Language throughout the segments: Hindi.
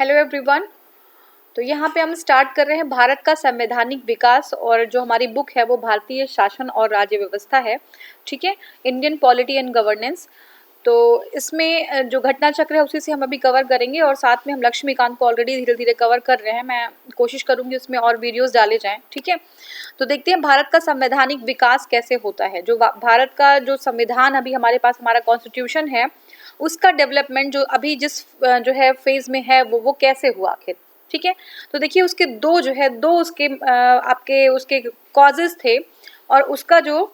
Hello everyone. तो यहाँ पे हम स्टार्ट कर रहे हैं भारत का संवैधानिक विकास, और जो हमारी बुक है वो भारतीय शासन और राज्य व्यवस्था है। ठीक है, इंडियन पॉलिटी एंड गवर्नेंस। तो इसमें जो घटना चक्र है उसी से हम अभी कवर करेंगे, और साथ में हम लक्ष्मीकांत को ऑलरेडी धीरे धीरे कवर कर रहे हैं। मैं कोशिश करूंगी उसमें और वीडियोस डाले जाएं। ठीक है, तो देखते हैं भारत का संवैधानिक विकास कैसे होता है। जो भारत का जो संविधान अभी हमारे पास, हमारा कॉन्स्टिट्यूशन है, उसका डेवलपमेंट जो अभी जिस जो है फेज में है वो कैसे हुआ आखिर। ठीक है, तो देखिए उसके दो उसके आपके उसके कॉजेज थे, और उसका जो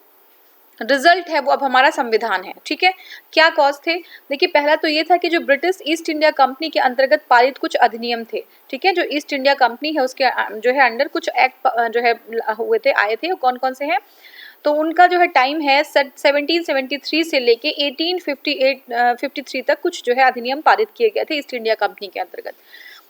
रिजल्ट है वो अब हमारा संविधान है। ठीक है, क्या कॉज थे? देखिए, पहला तो ये था कि जो ब्रिटिश ईस्ट इंडिया कंपनी के अंतर्गत पारित कुछ अधिनियम थे। ठीक है, जो ईस्ट इंडिया कंपनी है उसके जो है अंडर कुछ एक्ट जो है हुए थे, आए थे। कौन कौन से हैं? तो उनका जो है टाइम है 1773 से लेके 1853 तक कुछ जो है अधिनियम पारित किए गए थे ईस्ट इंडिया कंपनी के अंतर्गत।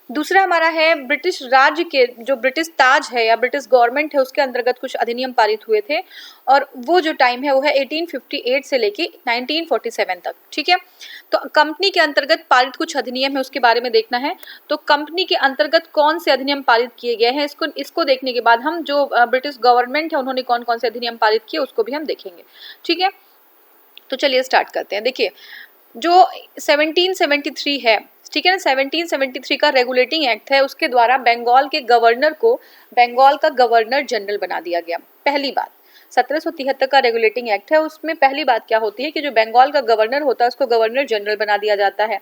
दूसरा हमारा है ब्रिटिश राज्य के जो ब्रिटिश ताज है या ब्रिटिश गवर्नमेंट है उसके अंतर्गत कुछ अधिनियम पारित हुए थे, और वो जो टाइम है वो है 1858 से लेके 1947 तक। ठीक है, तो कंपनी के अंतर्गत पारित कुछ अधिनियम है उसके बारे में देखना है। तो कंपनी के अंतर्गत कौन से अधिनियम पारित किए गए हैं, इसको देखने के बाद हम जो ब्रिटिश गवर्नमेंट है उन्होंने कौन कौन से अधिनियम पारित किए उसको भी हम देखेंगे। ठीक है, तो चलिए स्टार्ट करते हैं। देखिए, जो 1773 है, ठीक है ना, 1773 का रेगुलेटिंग एक्ट है, उसके द्वारा बंगाल के गवर्नर को बंगाल का गवर्नर जनरल बना दिया गया। पहली बात, 1773 का रेगुलेटिंग एक्ट है, उसमें पहली बात क्या होती है कि जो बंगाल का गवर्नर होता है उसको गवर्नर जनरल बना दिया जाता है।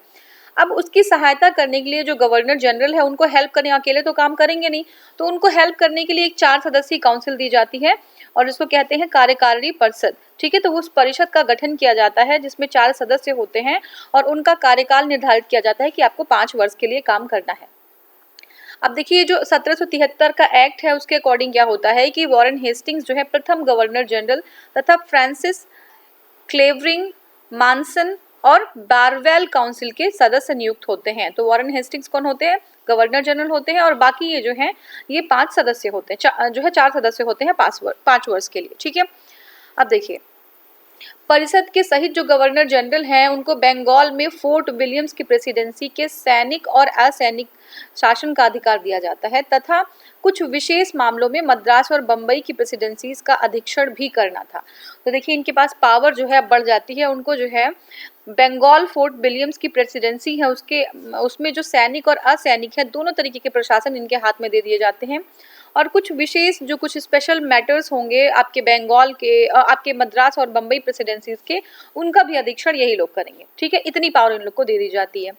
अब उसकी सहायता करने के लिए जो गवर्नर जनरल है उनको हेल्प करने, अकेले तो काम करेंगे नहीं, तो उनको हेल्प करने के लिए एक 4 सदस्यीय काउंसिल दी जाती है, और इसको कहते हैं कार्यकारिणी परिषद। ठीक है, तो उस परिषद का गठन किया जाता है जिसमें 4 सदस्य होते हैं, और उनका कार्यकाल निर्धारित किया जाता है कि आपको 5 वर्ष के लिए काम करना है। अब देखिए, जो 1773 का एक्ट है उसके अकॉर्डिंग क्या होता है कि वॉरेन हेस्टिंग्स जो है प्रथम गवर्नर जनरल तथा फ्रांसिस क्लेवरिंग, मानसन और बारवेल काउंसिल के सदस्य नियुक्त होते हैं। तो वॉरेन हेस्टिंग्स कौन होते हैं? गवर्नर जनरल होते हैं, और बाकी ये जो हैं ये 5 सदस्य होते हैं, जो है 4 सदस्य होते हैं 5 वर्ष के लिए। ठीक है, अब देखिए, परिषद के सहित जो गवर्नर जनरल हैं उनको बंगाल में फोर्ट विलियम्स की प्रेसिडेंसी के सैनिक और असैनिक शासन का अधिकार दिया जाता है, तथा कुछ विशेष मामलों में मद्रास और बम्बई की प्रेसिडेंसीज का अधीक्षण भी करना था। तो देखिए, इनके पास पावर जो है बढ़ जाती है। उनको जो है बंगाल फोर्ट विलियम्स की प्रेसिडेंसी है उसमें जो सैनिक और असैनिक है दोनों तरीके के प्रशासन इनके हाथ में दे दिए जाते हैं, और कुछ विशेष जो कुछ स्पेशल मैटर्स होंगे आपके बंगाल के, आपके मद्रास और बम्बई प्रेसिडेंसीज के, उनका भी अधीक्षण यही लोग करेंगे। ठीक है, इतनी पावर इन लोग को दे दी जाती है।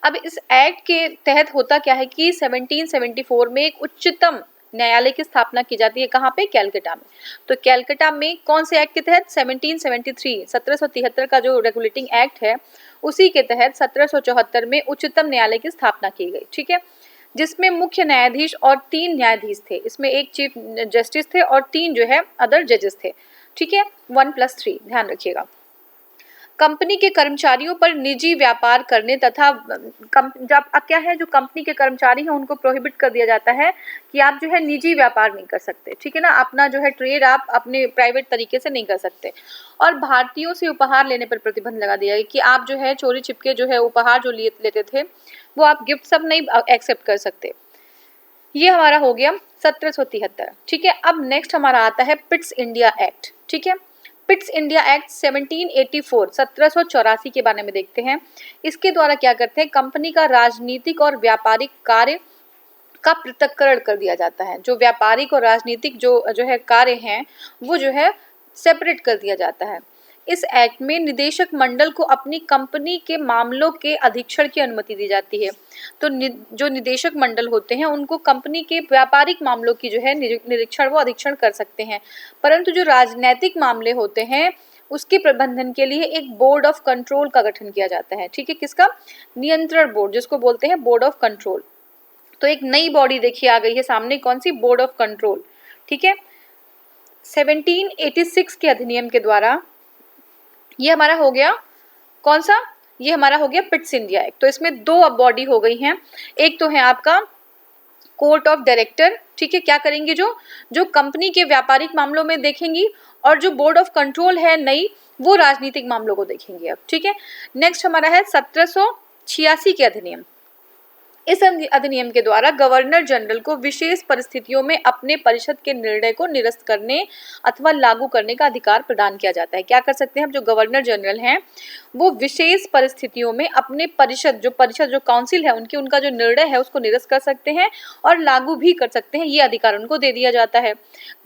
अब इस एक्ट के तहत होता क्या है कि 1774 में एक उच्चतम न्यायालय की स्थापना की जाती है। कहाँ पे? कैलकाटा में। तो कैलकाटा में कौन से एक्ट के तहत? 1773 का जो रेगुलेटिंग एक्ट है उसी के तहत 1774 में उच्चतम न्यायालय की स्थापना की गई। ठीक है, जिसमें मुख्य न्यायाधीश और 3 न्यायाधीश थे। इसमें एक चीफ जस्टिस थे और 3 जो है अदर जजेस थे। ठीक है, 1+3 ध्यान रखिएगा। कंपनी के कर्मचारियों पर निजी व्यापार करने तथा जब क्या है, जो कंपनी के कर्मचारी हैं उनको प्रोहिबिट कर दिया जाता है कि आप जो है निजी व्यापार नहीं कर सकते। ठीक है ना, अपना जो है ट्रेड आप अपने प्राइवेट तरीके से नहीं कर सकते। और भारतीयों से उपहार लेने पर प्रतिबंध लगा दिया है कि आप जो है चोरी छिपके जो है उपहार जो लेते थे वो आप गिफ्ट सब नहीं एक्सेप्ट कर सकते। ये हमारा हो गया 1773। ठीक है, अब नेक्स्ट हमारा आता है पिट्स इंडिया एक्ट। ठीक है, पिट्स इंडिया एक्ट 1784 के बारे में देखते हैं। इसके द्वारा क्या करते हैं, कंपनी का राजनीतिक और व्यापारिक कार्य का पृथक्करण कर दिया जाता है। जो व्यापारिक और राजनीतिक जो है कार्य हैं वो जो है सेपरेट कर दिया जाता है। इस एक्ट में निदेशक मंडल को अपनी कंपनी के मामलों के अधीक्षण की अनुमति दी जाती है। तो जो निदेशक मंडल होते हैं उनको कंपनी के व्यापारिक मामलों की जो है निरीक्षण वो अधीक्षण कर सकते हैं, परंतु जो राजनैतिक मामले होते हैं उसके प्रबंधन के लिए एक बोर्ड ऑफ कंट्रोल का गठन किया जाता है। ठीक है, किसका? नियंत्रण बोर्ड, जिसको बोलते हैं बोर्ड ऑफ कंट्रोल। तो एक नई बॉडी देखिए आ गई है सामने, कौन सी? Board of control. ठीक है, 1786 के अधिनियम के द्वारा ये हमारा हो गया कौन सा? ये हमारा हो गया पिट्स इंडिया एक्ट। तो इसमें 2 अब बॉडी हो गई हैं। एक तो है आपका कोर्ट ऑफ डायरेक्टर। ठीक है, क्या करेंगे? जो कंपनी के व्यापारिक मामलों में देखेंगी, और जो बोर्ड ऑफ कंट्रोल है नई, वो राजनीतिक मामलों को देखेंगे अब। ठीक है, नेक्स्ट हमारा है 1786 के अधिनियम। इस अधिनियम के द्वारा गवर्नर जनरल को विशेष परिस्थितियों में अपने परिषद के निर्णय को निरस्त करने अथवा लागू करने का अधिकार प्रदान किया जाता है। क्या कर सकते हैं हम, जो गवर्नर जनरल हैं वो विशेष परिस्थितियों में अपने परिषद जो काउंसिल है उनका जो निर्णय है उसको निरस्त कर सकते हैं और लागू भी कर सकते हैं, ये अधिकार उनको दे दिया जाता है।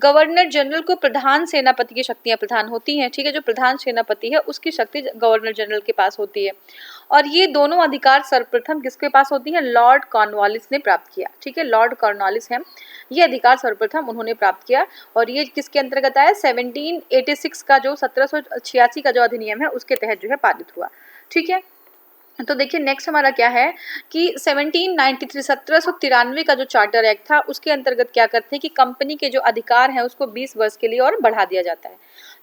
गवर्नर जनरल को प्रधान सेनापति की शक्तियां प्रदान होती हैं, ठीक है, जो प्रधान सेनापति है उसकी शक्ति गवर्नर जनरल के पास होती है। और ये दोनों अधिकार सर्वप्रथम किसके पास होती है, लॉर्ड कॉर्नवालिस ने प्राप्त किया, ठीक है, लॉर्ड कॉर्नवालिस हैं, ये अधिकार सर्वप्रथम उन्होंने प्राप्त किया। और ये किसके अंतर्गत आया, 1786 का जो 1786 का जो अधिनियम है उसके तहत जो है पारित हुआ, ठीक है। तो देखिए नेक्स्ट हमारा क्या है कि 1793 का जो चार्टर एक्ट था उसके अंतर्गत क्या करते हैं कि कंपनी के जो अधिकार हैं उसको 20 वर्ष के लिए और बढ़ा दिया जाता है।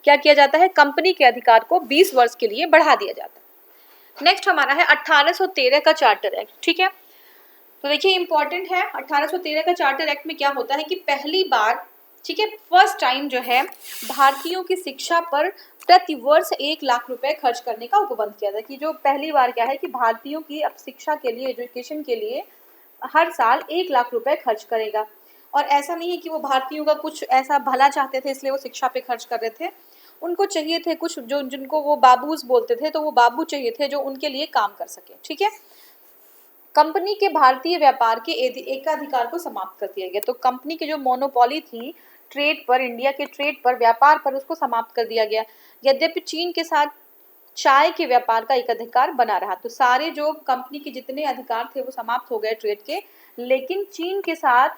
क्या किया जाता है, कंपनी के अधिकार को 20 वर्ष के लिए बढ़ा दिया जाता है। नेक्स्ट हमारा है 1813 का चार्टर एक्ट, ठीक है। तो देखिए इंपॉर्टेंट है, 1813 का चार्टर एक्ट में क्या होता है कि पहली बार, ठीक है, फर्स्ट टाइम जो है भारतीयों की शिक्षा पर प्रति वर्ष 1 लाख रुपए खर्च करने का उपबंध किया था। कि जो पहली बार क्या है कि भारतीयों की अब शिक्षा के लिए, एजुकेशन के लिए हर साल 1 लाख रुपए खर्च करेगा। और ऐसा नहीं है कि वो भारतीयों का कुछ ऐसा भला चाहते थे इसलिए वो शिक्षा पे खर्च कर रहे थे, उनको चाहिए थे कुछ जो जिनको वो बाबूज बोलते थे, तो वो बाबू चाहिए थे जो उनके लिए काम कर सके, ठीक है। कंपनी के भारतीय व्यापार के एकाधिकार को समाप्त कर दिया गया। तो कंपनी की जो मोनोपोली थी ट्रेड पर, इंडिया के ट्रेड पर, व्यापार पर, उसको समाप्त कर दिया गया। यद्यपि चीन के साथ चाय के व्यापार का एक अधिकार बना रहा। तो सारे जो कंपनी के जितने अधिकार थे वो समाप्त हो गए ट्रेड के, लेकिन चीन के साथ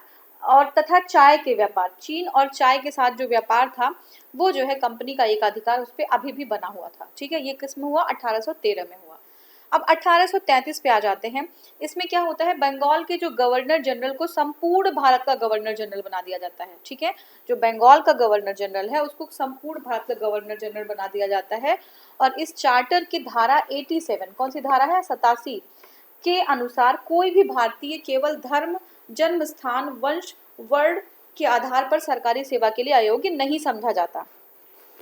और तथा चाय के व्यापार, चीन और चाय के साथ जो व्यापार था वो जो है कंपनी का एक अधिकार उस पर अभी भी बना हुआ था, ठीक है। ये किस में हुआ, 1813 में हुआ। अब 1833 पे आ जाते हैं। इसमें क्या होता है, बंगाल के जो गवर्नर जनरल को संपूर्ण भारत का गवर्नर जनरल बना दिया जाता है, ठीक है। जो बंगाल का गवर्नर जनरल है उसको संपूर्ण भारत का गवर्नर जनरल बना दिया जाता है। और इस चार्टर की धारा 87, कौन सी धारा है, 87 के अनुसार कोई भी भारतीय केवल धर्म, जन्म स्थान, वंश, वर्ण के आधार पर सरकारी सेवा के लिए अयोग्य नहीं समझा जाता,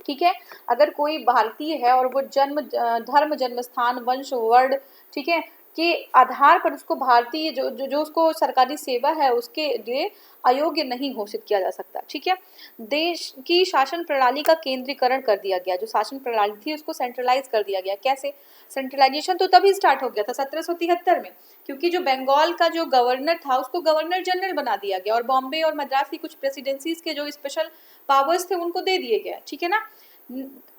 ठीक है। अगर कोई भारतीय है और वो धर्म, जन्म स्थान, वंश, वर्ण, ठीक है, के आधार पर उसको भारतीय जो उसको सरकारी सेवा है उसके लिए अयोग्य नहीं घोषित किया जा सकता, ठीक है। देश की शासन प्रणाली का केंद्रीकरण कर दिया गया। जो शासन प्रणाली थी उसको सेंट्रलाइज कर दिया गया। कैसे, सेंट्रलाइजेशन तो तभी स्टार्ट हो गया था 1773 में, क्योंकि जो बंगाल का जो गवर्नर था उसको गवर्नर जनरल बना दिया गया और बॉम्बे और मद्रास की कुछ प्रेसिडेंसीज के जो स्पेशल पावर्स थे उनको दे दिए गए, ठीक है ना।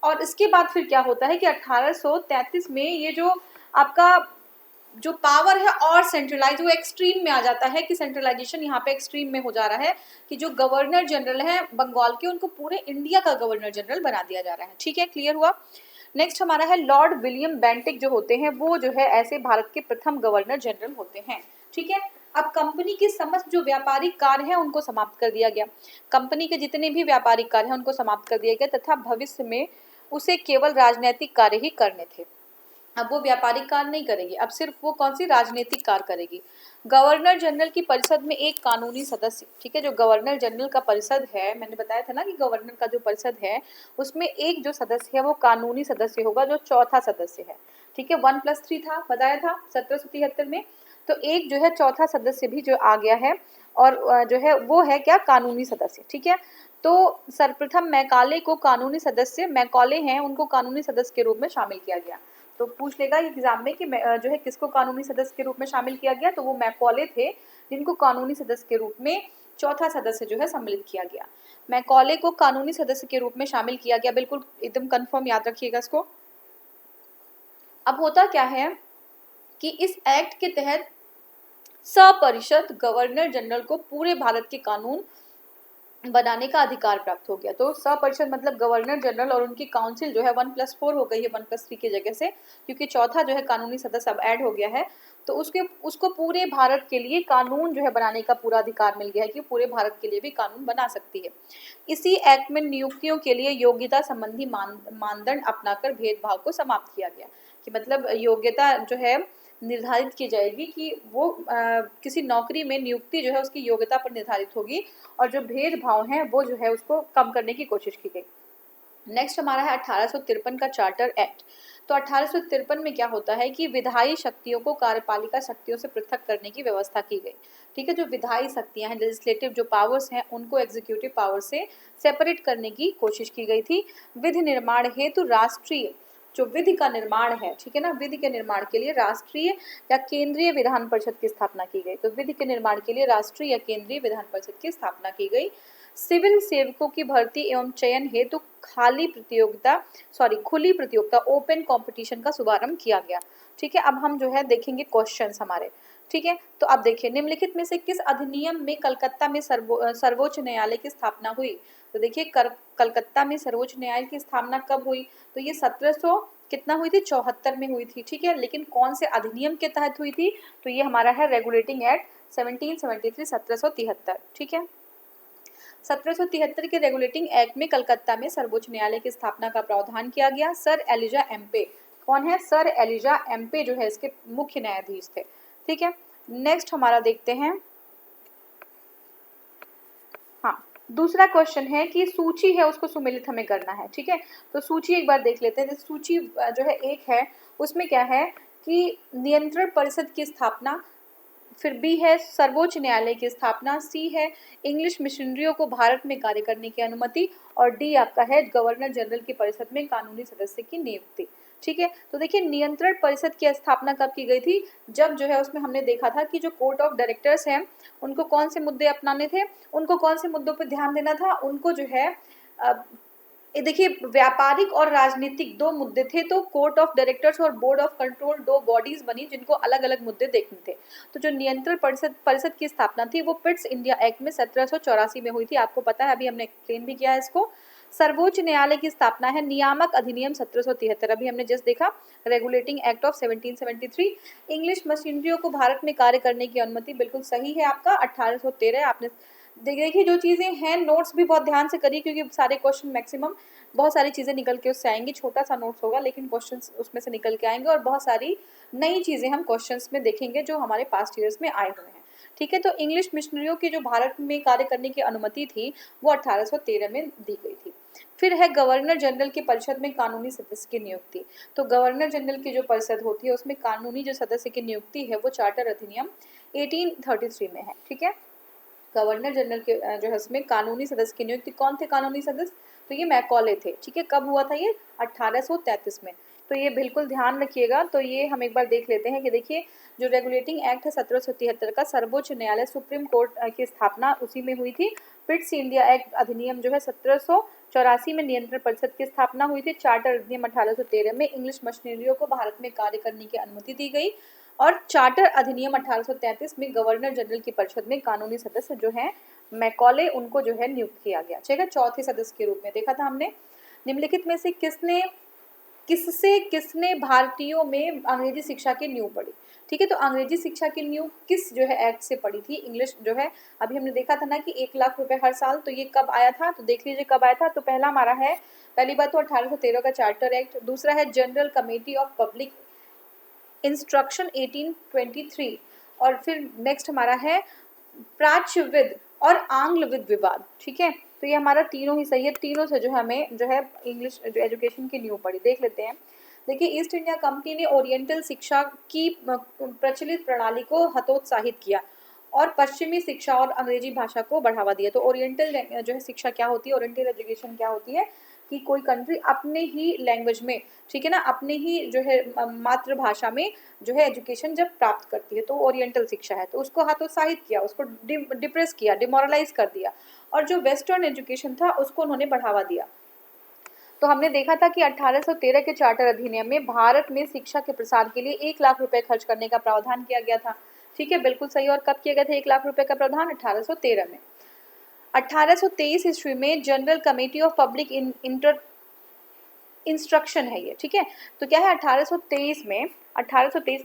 और इसके बाद फिर क्या होता है कि 1833 में ये जो आपका जो पावर है और सेंट्रलाइज, वो एक्सट्रीम में आ जाता है कि सेंट्रलाइजेशन यहाँ पे एक्सट्रीम में हो जा रहा है कि जो गवर्नर जनरल है बंगाल के उनको पूरे इंडिया का गवर्नर जनरल बना दिया जा रहा है, ठीक है, क्लियर हुआ। नेक्स्ट हमारा है लॉर्ड विलियम बेंटिक जो होते हैं वो जो है ऐसे भारत के प्रथम गवर्नर जनरल होते हैं, ठीक है। अब कंपनी के समस्त जो व्यापारिक कार्य हैं उनको समाप्त कर दिया गया। कंपनी के जितने भी व्यापारिक कार्य हैं उनको समाप्त कर दिया गया तथा भविष्य में उसे केवल राजनीतिक कार्य ही करने थे। अब वो व्यापारिक कार्य नहीं करेगी, अब सिर्फ वो कौन सी राजनीतिक कार्य करेगी। गवर्नर जनरल की परिषद में एक कानूनी सदस्य, ठीक है, जो गवर्नर जनरल का परिषद है, मैंने बताया था ना कि गवर्नर का जो परिषद है उसमें एक जो सदस्य है वो कानूनी सदस्य होगा जो चौथा सदस्य है, ठीक है। 1+3 था, बताया था 1773 में। तो एक जो है चौथा सदस्य भी जो आ गया है और जो है वो है क्या, कानूनी सदस्य, ठीक है। तो सर्वप्रथम मैकाले को कानूनी सदस्य, मैकाले हैं उनको कानूनी सदस्य के रूप में शामिल किया गया। तो पूछ लेगा एग्जाम में कि जो है किसको कानूनी सदस्य के रूप में शामिल किया गया, तो वो मैकाले थे जिनको कानूनी सदस्य के रूप में चौथा सदस्य जो है सम्मिलित किया गया। मैकाले को कानूनी सदस्य के रूप में शामिल किया गया, बिल्कुल एकदम कंफर्म याद रखिएगा इसको। अब होता क्या है कि इस एक्ट के तहत सपरिषद गवर्नर जनरल को पूरे भारत के कानून बनाने का अधिकार प्राप्त हो गया। तो सपरिषद मतलब गवर्नर जनरल और उनकी काउंसिल जो है 1+4 हो गई है 1+3 की जगह से, क्योंकि चौथा जो है कानूनी सदस्य अब ऐड हो गया है। तो उसको पूरे भारत के लिए कानून जो है बनाने का पूरा अधिकार मिल गया है कि पूरे भारत के लिए भी कानून बना सकती है। इसी एक्ट में नियुक्तियों के लिए योग्यता संबंधी मानदंड अपनाकर भेदभाव को समाप्त किया गया। कि मतलब योग्यता जो है निर्धारित की जाएगी कि वो किसी नौकरी में नियुक्ति जो है उसकी योग्यता पर निर्धारित होगी और जो भेदभाव है वो जो है उसको कम करने की कोशिश की गई। नेक्स्ट हमारा है 1853 का चार्टर एक्ट। तो 1853 में क्या होता है कि विधायी शक्तियों को कार्यपालिका शक्तियों से पृथक करने की व्यवस्था की गई। ठीक है, जो विधायी शक्तियां हैं, लेजिस्लेटिव जो पावर्स हैं, उनको एग्जीक्यूटिव पावर से सेपरेट करने की कोशिश की गई थी। विधि निर्माण हेतु राष्ट्रीय जो विधि का निर्माण है, ठीक है ना, विधि के निर्माण के लिए राष्ट्रीय या केंद्रीय विधान परिषद की स्थापना की गई। तो विधि के निर्माण के लिए राष्ट्रीय या केंद्रीय विधान परिषद की स्थापना की गई। सिविल सेवकों की भर्ती एवं चयन हेतु खुली प्रतियोगिता ओपन कंपटीशन का शुभारंभ किया गया। ठीक है, अब हम जो है देखेंगे क्वेश्चंस हमारे। ठीक है, तो अब देखिए, निम्नलिखित में से किस अधिनियम में कलकत्ता में सर्वोच्च न्यायालय की स्थापना हुई? तो देखिए, कलकत्ता में सर्वोच्च न्यायालय की स्थापना कब हुई? तो ये 1700 कितना हुई थी, 74 में हुई थी। ठीक है, लेकिन कौन से अधिनियम के तहत हुई थी? तो ये हमारा है रेगुलेटिंग एक्ट 1773, 1773। ठीक है, 1773 के रेगुलेटिंग एक्ट में कलकत्ता में सर्वोच्च न्यायालय की स्थापना का प्रावधान किया गया। सर एलिजा एम्पे, कौन है? सर एलिजा एम्पे जो है इसके मुख्य न्यायाधीश थे। ठीक है, नेक्स्ट हमारा देखते हैं, हाँ, दूसरा क्वेश्चन है कि सूची है उसको सुमेलित हमें करना है। ठीक है, तो सूची एक बार देख लेते हैं। सूची जो है एक है, उसमें क्या है कि नियंत्रण परिषद की स्थापना, फिर बी है सर्वोच्च न्यायालय की स्थापना, सी है इंग्लिश मिशनरियों को भारत में कार्य करने की अनुमति, और डी आपका है गवर्नर जनरल की परिषद में कानूनी सदस्य की नियुक्ति। ठीक है, तो देखिए, नियंत्रण परिषद की स्थापना कब की गई थी? जब जो है उसमें हमने देखा था कि जो कोर्ट ऑफ डायरेक्टर्स हैं, उनको कौन से मुद्दे अपनाने थे, उनको कौन से मुद्दों पर ध्यान देना था, उनको जो है देखिए, व्यापारिक और राजनीतिक दो मुद्दे थे। तो कोर्ट ऑफ डायरेक्टर्स और बोर्ड ऑफ कंट्रोल दो बॉडीज बनी जिनको अलग अलग मुद्दे देखने थे। तो जो नियंत्रण परिषद की स्थापना थी वो पिट्स इंडिया एक्ट में 1784 में हुई थी। आपको पता है, अभी हमने एक्सप्लेन भी किया है इसको। सर्वोच्च न्यायालय की स्थापना है नियामक अधिनियम 1773, अभी हमने जस्ट देखा, रेगुलेटिंग एक्ट ऑफ 1773। इंग्लिश मशीनरियों को भारत में कार्य करने की अनुमति, बिल्कुल सही है आपका 1813। आपने देखिए, जो चीज़ें हैं नोट्स भी बहुत ध्यान से करिए, क्योंकि सारे क्वेश्चन मैक्सिमम बहुत सारी चीज़ें निकल के उससे आएंगी। छोटा सा नोट्स होगा लेकिन क्वेश्चंस उसमें से निकल के आएंगे, और बहुत सारी नई चीज़ें हम क्वेश्चंस में देखेंगे जो हमारे पास्ट ईयर्स में आए हुए हैं। ठीक है, तो इंग्लिश मिशनरियों की जो भारत में कार्य करने की अनुमति थी वो 1813 में दी गई थी। फिर है गवर्नर जनरल की परिषद में कानूनी सदस्य की नियुक्ति। तो गवर्नर जनरल की जो परिषद होती है उसमें कानूनी जो सदस्य की नियुक्ति है वो चार्टर अधिनियम 1833 में है। ठीक है, गवर्नर जनरल के जो है उसमें कानूनी सदस्य की नियुक्ति, कौन थे कानूनी सदस्य? तो ये मैकॉले थे। ठीक है, कब हुआ था ये? 1833 में। तो ये बिल्कुल ध्यान रखिएगा। तो ये हम एक बार देख लेते हैं कि देखिए, जो रेगुलेटिंग एक्ट है 1773 का, सर्वोच्च न्यायालय सुप्रीम कोर्ट की स्थापना उसी में हुई थी। पिट्स इंडिया एक्ट अधिनियम जो है 1784 में नियंत्रण परिषद की स्थापना हुई थी। चार्टर अधिनियम 1813 में इंग्लिश मशीनरियों को भारत में कार्य करने की अनुमति दी गई, और चार्टर अधिनियम 1833 में गवर्नर जनरल की परिषद में कानूनी सदस्य जो है मैकॉले, उनको जो है नियुक्त किया गया। ठीक है, चौथे सदस्य के रूप में देखा था हमने। निम्नलिखित में से किसने भारतीयों में अंग्रेजी शिक्षा की नींव पड़ी? ठीक है, तो अंग्रेजी शिक्षा की नींव किस जो है एक्ट से पड़ी थी? इंग्लिश जो है, अभी हमने देखा था ना कि 1 लाख रुपए हर साल, तो ये कब आया था? तो देख लीजिए कब आया था। तो पहला हमारा है, पहली बात तो 1813 का चार्टर एक्ट, दूसरा है general committee of public instruction 1823, और फिर नेक्स्ट हमारा है प्राच्यविद और आंग्लविद विवाद। ठीक है, तो ये हमारा तीनों ही सही है। तीनों से जो हमें जो है इंग्लिश जो एजुकेशन की नींव पड़ी। देख लेते हैं। देखिए, ईस्ट इंडिया कंपनी ने ओरिएंटल शिक्षा की प्रचलित प्रणाली को हतोत्साहित किया और पश्चिमी शिक्षा और अंग्रेजी भाषा को बढ़ावा दिया। तो ओरिएंटल जो है शिक्षा क्या होती है, ओरिएंटल एजुकेशन क्या होती है कि कोई कंट्री अपने ही लैंग्वेज में, ठीक है ना, अपने ही जो है मातृभाषा में जो है एजुकेशन जब प्राप्त करती है तो ओरिएंटल शिक्षा है। तो उसको हतोत्साहित किया, उसको डिप्रेस किया, डिमोरलाइज कर दिया, और जो वेस्टर्न एजुकेशन था उसको उन्होंने बढ़ावा दिया। तो हमने देखा था कि 1813 के चार्टर अधिनियम में भारत में शिक्षा के प्रसार के लिए 1 लाख रुपए खर्च करने का प्रावधान किया गया था। ठीक है, बिल्कुल सही। और कब किया गया था 1 लाख रुपए का प्रावधान? 1813 में। 1823 ईस्वी में general committee of public instruction है ये। ठीक है, तो क्या है 1823 में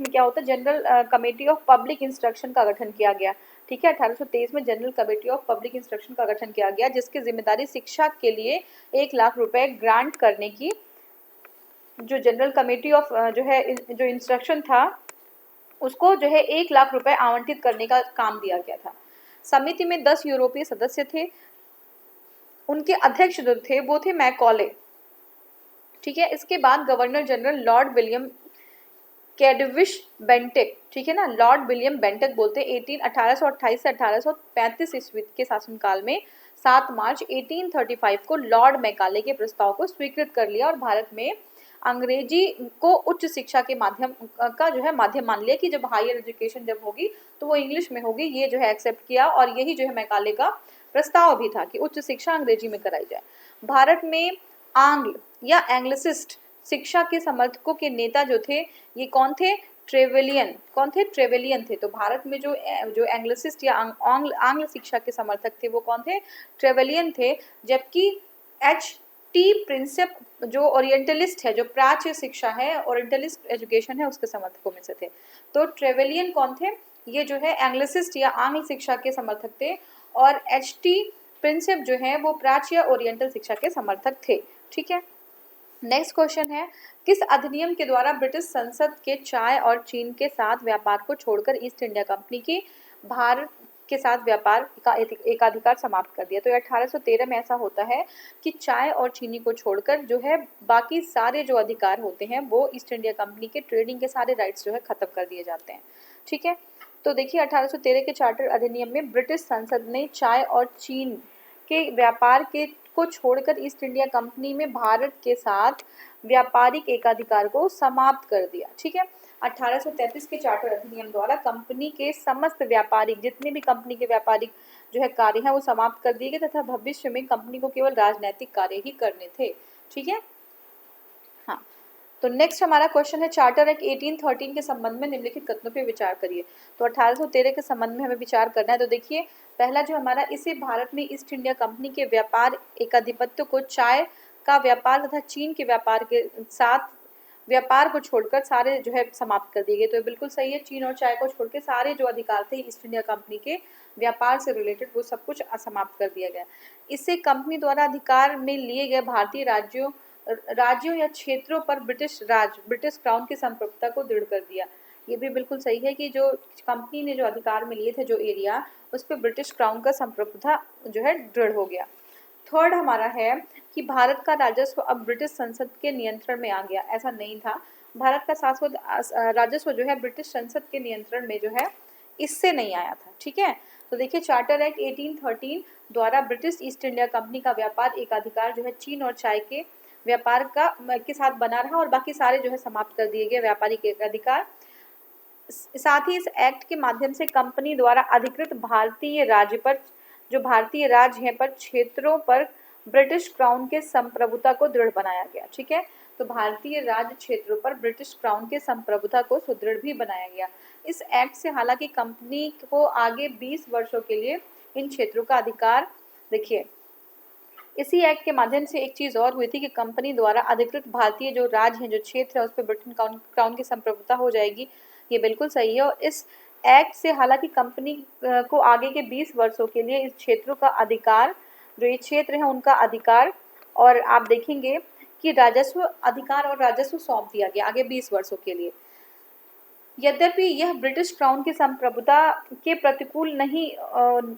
क्या होता है? General committee of public instruction का गठन किया गया। ठीक है, 1823 में general committee of public instruction का गठन किया गया, जिसकी जिम्मेदारी शिक्षा के लिए 1 लाख रुपए ग्रांट करने की, जो जनरल कमेटी ऑफ जो है जो इंस्ट्रक्शन था उसको जो है 1 लाख रुपए आवंटित करने का काम दिया गया था। समिति में 10 यूरोपीय सदस्य थे। उनके अध्यक्ष जो थे वो थे मैकॉले। ठीक है। इसके बाद governor general lord William Cavendish Bentinck, ठीक है ना, लॉर्ड विलियम बेंटिक बोलते हैं 1828 से 1835 ईस्वी के शासनकाल में 7 मार्च 1835 को लॉर्ड मैकाले के प्रस्ताव को स्वीकृत कर लिया और भारत में अंग्रेजी को उच्च शिक्षा के माध्यम का जो है माध्यम मान लिया कि जब हायर एजुकेशन जब होगी तो वो इंग्लिश में होगी, ये जो है एक्सेप्ट किया और यही जो है मैकाले का प्रस्ताव भी था कि उच्च शिक्षा अंग्रेजी में कराई जाए। भारत में आंग्ल या एंग्लिसिस्ट शिक्षा के समर्थकों के नेता जो थे ये कौन थे? ट्रेवेलियन। कौन थे? ट्रेवेलियन थे। तो भारत में जो एंग्लिसिस्ट या आंग्ल शिक्षा के समर्थक थे वो कौन थे? ट्रेवेलियन थे। जबकि एच टी प्रिंसेप जो ओरिएंटलिस्ट है, जो प्राच्य शिक्षा है, ओरिएंटलिस्ट एजुकेशन है, उसके समर्थकों में से थे। तो ट्रेवेलियन कौन थे? ये जो है एंग्लिसिस्ट या आंग्ल शिक्षा के समर्थक थे और एच टी प्रिंसेप जो है वो प्राच्य ओरिएंटल शिक्षा के समर्थक थे। ठीक है। नेक्स्ट क्वेश्चन है, किस अधिनियम के द्वारा ब्रिटिश संसद के चाय और चीन के साथ व्यापार को छोड़कर ईस्ट इंडिया कंपनी की भारत के साथ व्यापार का एकाधिकार समाप्त कर दिया? तो 1813 में ऐसा होता है कि चाय और चीनी को छोड़कर जो है बाकी सारे जो अधिकार होते हैं वो ईस्ट इंडिया कंपनी के ट्रेडिंग के सारे राइट्स जो है खत्म कर दिए जाते हैं। ठीक है। तो देखिए 1813 के चार्टर अधिनियम में ब्रिटिश संसद ने चाय और चीन के व्यापार के को छोड़कर ईस्ट इंडिया कंपनी में भारत के साथ व्यापारिक एकाधिकार को समाप्त कर दिया। ठीक है। 1833 के चार्टर अधिनियम द्वारा कंपनी के समस्त व्यापारिक, जितने भी कंपनी के व्यापारिक जो है कार्य हैं वो समाप्त कर दिए गए तथा भविष्य में कंपनी को केवल राजनैतिक कार्य ही करने थे। ठीक है। हाँ, तो नेक्स्ट हमारा क्वेश्चन है, चार्टर एक्ट 1813 के संबंध में निम्नलिखित कथनों पर विचार करिए। तो 1813 के संबंध में हमें विचार करना है। तो देखिए पहला जो हमारा, इसे भारत में ईस्ट इंडिया कंपनी के व्यापार एकाधिपत्य को चाय का व्यापार तथा चीन के व्यापार के साथ व्यापार को छोड़कर सारे जो है समाप्त कर दिए गए। तो ये बिल्कुल सही है। चीन और चाय को छोड़ के सारे जो अधिकार थे ईस्ट इंडिया कंपनी के व्यापार से रिलेटेड वो सब कुछ असमाप्त कर दिया गया। इससे कंपनी द्वारा अधिकार में लिए गए भारतीय राज्यों या क्षेत्रों पर ब्रिटिश क्राउन की संप्रभुता को दृढ़ कर दिया। ये भी बिल्कुल सही है कि जो कंपनी ने जो अधिकार में लिए थे जो एरिया, उस पर ब्रिटिश क्राउन का संप्रभुता जो है दृढ़ हो गया। थर्ड हमारा है कि भारत का राजस्व अब ब्रिटिश संसद के नियंत्रण में आ गया। ऐसा नहीं था, भारत का शाश्वत राजस्व जो है ब्रिटिश संसद के नियंत्रण में जो है इससे नहीं आया था। ठीक है। तो देखिए चार्टर एक्ट 1813 द्वारा ब्रिटिश ईस्ट इंडिया कंपनी का व्यापार एकाधिकार जो है चीन और चाय के व्यापार के साथ बना रहा और बाकी सारे जो है समाप्त कर दिए गए व्यापारिक एकाधिकार। साथ ही इस एक्ट के माध्यम से कंपनी द्वारा अधिकृत भारतीय राज्य पर, जो भारतीय राज्य हैं पर क्षेत्रों पर ब्रिटिश क्राउन के संप्रभुता को दृढ़ बनाया गया। ठीक है। तो भारतीय राज्य क्षेत्रों पर ब्रिटिश क्राउन के संप्रभुता को सुदृढ़ भी बनाया गया। इस एक्ट से हालांकि कंपनी को आगे 20 वर्षों के लिए इन क्षेत्रों का अधिकार, देखिए इसी एक्ट के माध्यम से एक चीज और हुई थी कि कंपनी द्वारा अधिकृत भारतीय जो राज्य हैं, जो क्षेत्र है, उस पर ब्रिटिश क्राउन की संप्रभुता हो जाएगी। ये बिल्कुल सही है। और इस एक्ट से हालांकि कंपनी को आगे के 20 वर्षों के लिए इस क्षेत्रों का अधिकार, जो ये क्षेत्र है उनका अधिकार, और आप देखेंगे कि राजस्व अधिकार और राजस्व सौंप दिया गया आगे 20 वर्षों के लिए। यद्यपि यह ब्रिटिश क्राउन की संप्रभुता के प्रतिकूल नहीं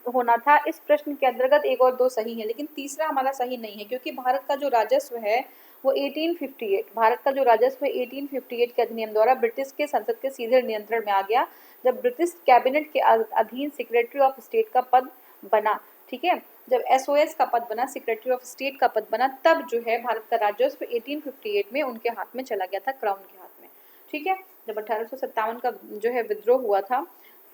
होना था। इस प्रश्न के अंतर्गत 1 और 2 सही है, लेकिन तीसरा हमारा सही नहीं है, क्योंकि भारत का जो राजस्व है वो 1858, भारत का जो राजस्व है 1858 के अधिनियम द्वारा ब्रिटिश के संसद के सीधे नियंत्रण में आ गया, जब ब्रिटिश कैबिनेट के अधीन सेक्रेटरी ऑफ स्टेट का पद बना। ठीक है। जब SOS का पद बना, सेक्रेटरी ऑफ स्टेट का पद बना, तब जो है भारत का राजस्व 1858 में उनके हाथ में चला गया था, क्राउन के हाथ में। ठीक है। जब 1857 का जो है विद्रोह हुआ था,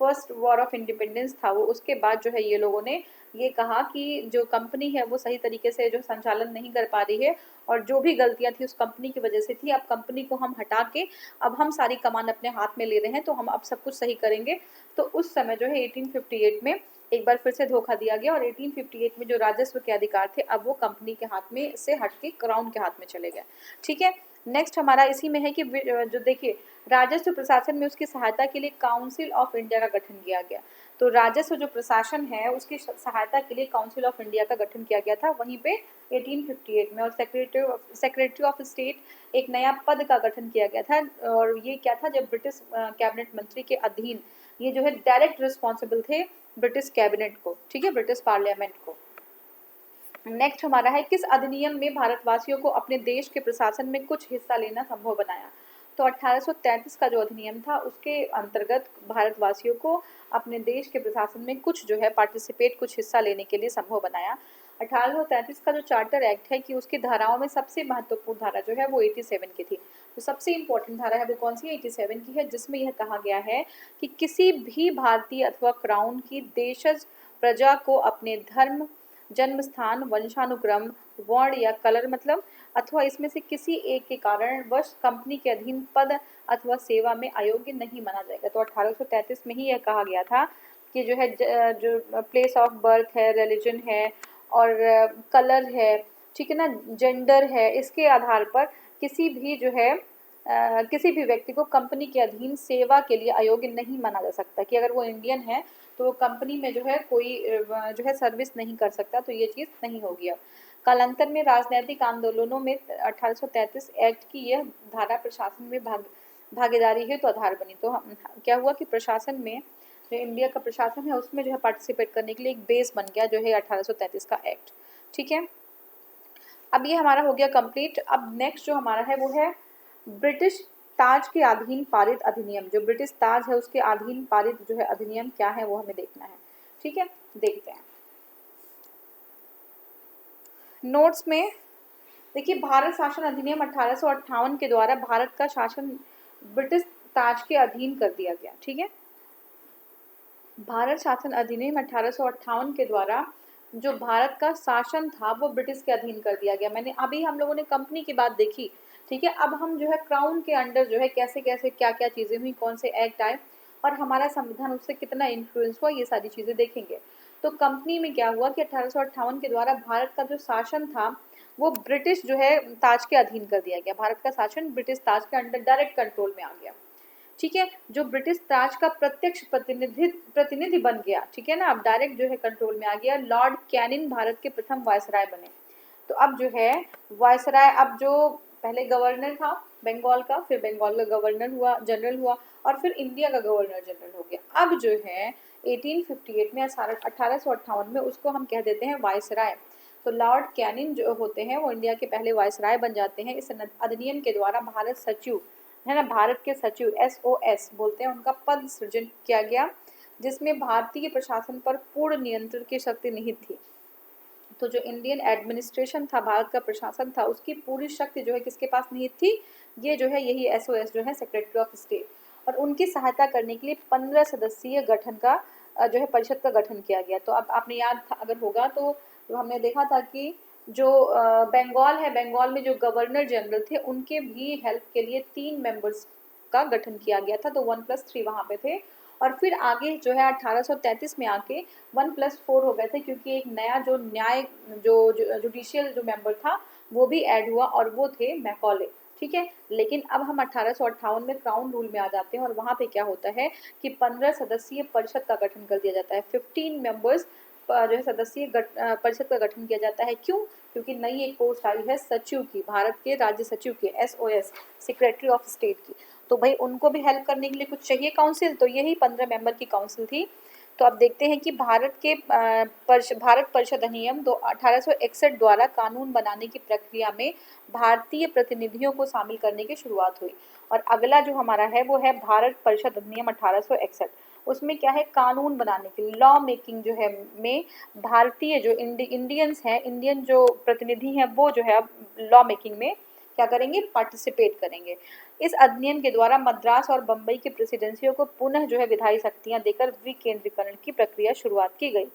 फर्स्ट वॉर ऑफ इंडिपेंडेंस था वो, उसके बाद जो है ये लोगों ने ये कहा कि जो कंपनी है वो सही तरीके से जो संचालन नहीं कर पा रही है और जो भी गलतियां थी उस कंपनी की वजह से थी। अब कंपनी को हम हटा के अब हम सारी कमान अपने हाथ में ले रहे हैं, तो हम अब सब कुछ सही करेंगे। तो उस समय जो है 1858 में एक बार फिर से धोखा दिया गया और 1858 में जो राजस्व के अधिकार थे अब वो कंपनी के हाथ में से हट के क्राउन के हाथ में चले गए। ठीक है। नेक्स्ट हमारा इसी में है कि जो देखिए राजस्व प्रशासन में उसकी सहायता के लिए काउंसिल ऑफ इंडिया का गठन किया गया। तो राजस्व जो प्रशासन है उसकी सहायता के लिए काउंसिल ऑफ इंडिया का गठन किया गया था वहीं पे 1858 में। और सेक्रेटरी ऑफ स्टेट एक नया पद का गठन किया गया था, और ये क्या था, जब ब्रिटिश कैबिनेट मंत्री के अधीन ये जो है डायरेक्ट रिस्पॉन्सिबल थे ब्रिटिश कैबिनेट को। ठीक है, ब्रिटिश पार्लियामेंट को। नेक्स्ट हमारा है, किस अधिनियम में भारतवासियों को अपने देश के प्रशासन में कुछ हिस्सा लेना संभव बनाया? तो 1833 का जो अधिनियम था उसके अंतर्गत भारतवासियों को अपने देश के प्रशासन में कुछ जो है पार्टिसिपेट, कुछ हिस्सा लेने के लिए संभव बनाया। 1833 का जो चार्टर एक्ट है कि उसकी धाराओं में सबसे महत्वपूर्ण धारा जो है वो 87 की थी। तो सबसे इंपॉर्टेंट धारा है वो कौन सी है? 87 की है, जिसमें यह कहा गया है कि किसी भी भारतीय अथवा क्राउन की देशज प्रजा को अपने धर्म, जन्म स्थान, वंशानुक्रम, वर्ण या कलर मतलब अथवा इसमें से किसी एक के कारण वश कंपनी के अधीन पद अथवा सेवा में अयोग्य नहीं माना जाएगा। तो 1833 में ही यह कहा गया था कि जो है जो प्लेस ऑफ बर्थ है, रिलीजन है और कलर है, ठीक है ना, जेंडर है, इसके आधार पर किसी भी जो है किसी भी व्यक्ति को कंपनी के अधीन सेवा के लिए अयोग्य नहीं माना जा सकता, कि अगर वो इंडियन है तो वो कंपनी में जो है कोई जो है सर्विस नहीं कर सकता। तो ये चीज़ नहीं होगी। अब कालांतर में राजनीतिक आंदोलनों में 1833 एक्ट की यह धारा प्रशासन में भागीदारी हेतु आधार बनी। तो क्या हुआ कि प्रशासन में जो इंडिया का प्रशासन है उसमें जो है पार्टिसिपेट करने के लिए एक बेस बन गया जो है 1833 का एक्ट। ठीक है, अब ये हमारा हो गया कंप्लीट। अब नेक्स्ट जो हमारा है वो है ब्रिटिश ताज के अधीन पारित अधिनियम। जो ब्रिटिश ताज है उसके अधीन पारित जो है अधिनियम क्या है वो हमें देखना है। ठीक है, देखते हैं नोट्स में। देखिए, भारत शासन अधिनियम 1858 के द्वारा भारत का शासन ब्रिटिश ताज के अधीन कर दिया गया। ठीक है, भारत शासन अधिनियम 1858 के द्वारा जो भारत का शासन था वो ब्रिटिश के अधीन कर दिया गया। मैंने अभी हम लोगों ने कंपनी की बात देखी। ठीक है, अब हम जो है क्राउन के अंडर जो है कैसे कैसे क्या क्या चीज़ें हुई, कौन से एक्ट आए और हमारा संविधान उससे कितना इन्फ्लुएंस हुआ, ये सारी चीज़ें देखेंगे। तो कंपनी में क्या हुआ कि 1858 के द्वारा भारत का जो शासन था वो ब्रिटिश जो है ताज के अधीन कर दिया गया। भारत का शासन ब्रिटिश ताज के अंडर डायरेक्ट कंट्रोल में आ गया। ठीक है, जो ब्रिटिश ताज का प्रत्यक्ष प्रतिनिधि बन गया। ठीक है ना, अब डायरेक्ट जो है कंट्रोल में आ गया। लॉर्ड कैनिन भारत के प्रथम वायसराय बने। तो अब जो है वायसराय, अब जो पहले गवर्नर था बंगाल का, फिर बंगाल का गवर्नर हुआ, जनरल हुआ और फिर इंडिया का गवर्नर जनरल हो गया। अब जो है 1858 में 1858 में उसको हम कह देते हैं वायसराय। तो लॉर्ड कैनिन जो होते हैं वो इंडिया के पहले वायसराय बन जाते हैं। इस अधिनियम के द्वारा भारत सचिव है ना, भारत के सचिव SOS बोलते हैं, उनका पद सृजन किया गया, जिसमें भारतीय प्रशासन पर पूर्ण नियंत्रण की शक्ति निहित थी। तो जो इंडियन एडमिनिस्ट्रेशन था, भारत का प्रशासन था, उसकी पूरी शक्ति जो है किसके पास निहित थी? ये जो है यही SOS जो है सेक्रेटरी ऑफ स्टेट। और उनकी सहायता करने के लिए 15 सदस्यीय गठन का जो है परिषद का गठन किया गया। तो अब आपने याद था अगर होगा तो हमने देखा था कि जो बंगाल है, बंगाल में जो गवर्नर जनरल थे उनके भी हेल्प के लिए 3 मेंबर्स का गठन किया गया था। तो 1+3 वहाँ पे थे। और फिर आगे जो है 1833 में आके 1+4 हो गए थे, क्योंकि एक नया जो न्याय जो जुडिशियल जो मेंबर था वो भी ऐड हुआ और वो थे मैकॉले। ठीक है, लेकिन अब हम 1858 में क्राउन रूल में आ जाते हैं और वहाँ पे क्या होता है कि 15 सदस्यीय परिषद का गठन कर दिया जाता है। 15 मेंबर्स जो है सदस्यीय परिषद का गठन किया जाता है। क्यों? क्योंकि नई एक पोस्ट आई है सचिव की, भारत के राज्य सचिव की, SOS सेक्रेटरी ऑफ स्टेट की। तो भाई उनको भी हेल्प करने के लिए कुछ चाहिए काउंसिल, तो यही 15 मेंबर की काउंसिल थी। तो अब देखते हैं कि भारत के भारत परिषद अधिनियम 1861 द्वारा कानून बनाने की प्रक्रिया में भारतीय प्रतिनिधियों को शामिल करने की शुरुआत हुई। और अगला जो हमारा है वो है भारत परिषद अधिनियम 1861। उसमें क्या है, कानून बनाने के लिए, लॉ मेकिंग जो है में भारतीय जो इंडियंस हैं, इंडियन जो प्रतिनिधि हैं वो जो है अब लॉ मेकिंग में क्या करेंगे, पार्टिसिपेट करेंगे। इस अधिनियम के द्वारा मद्रास और बम्बई की प्रेसिडेंसियों को पुनः जो है विधायी शक्तियां देकर विकेंद्रीकरण की प्रक्रिया शुरुआत की गई।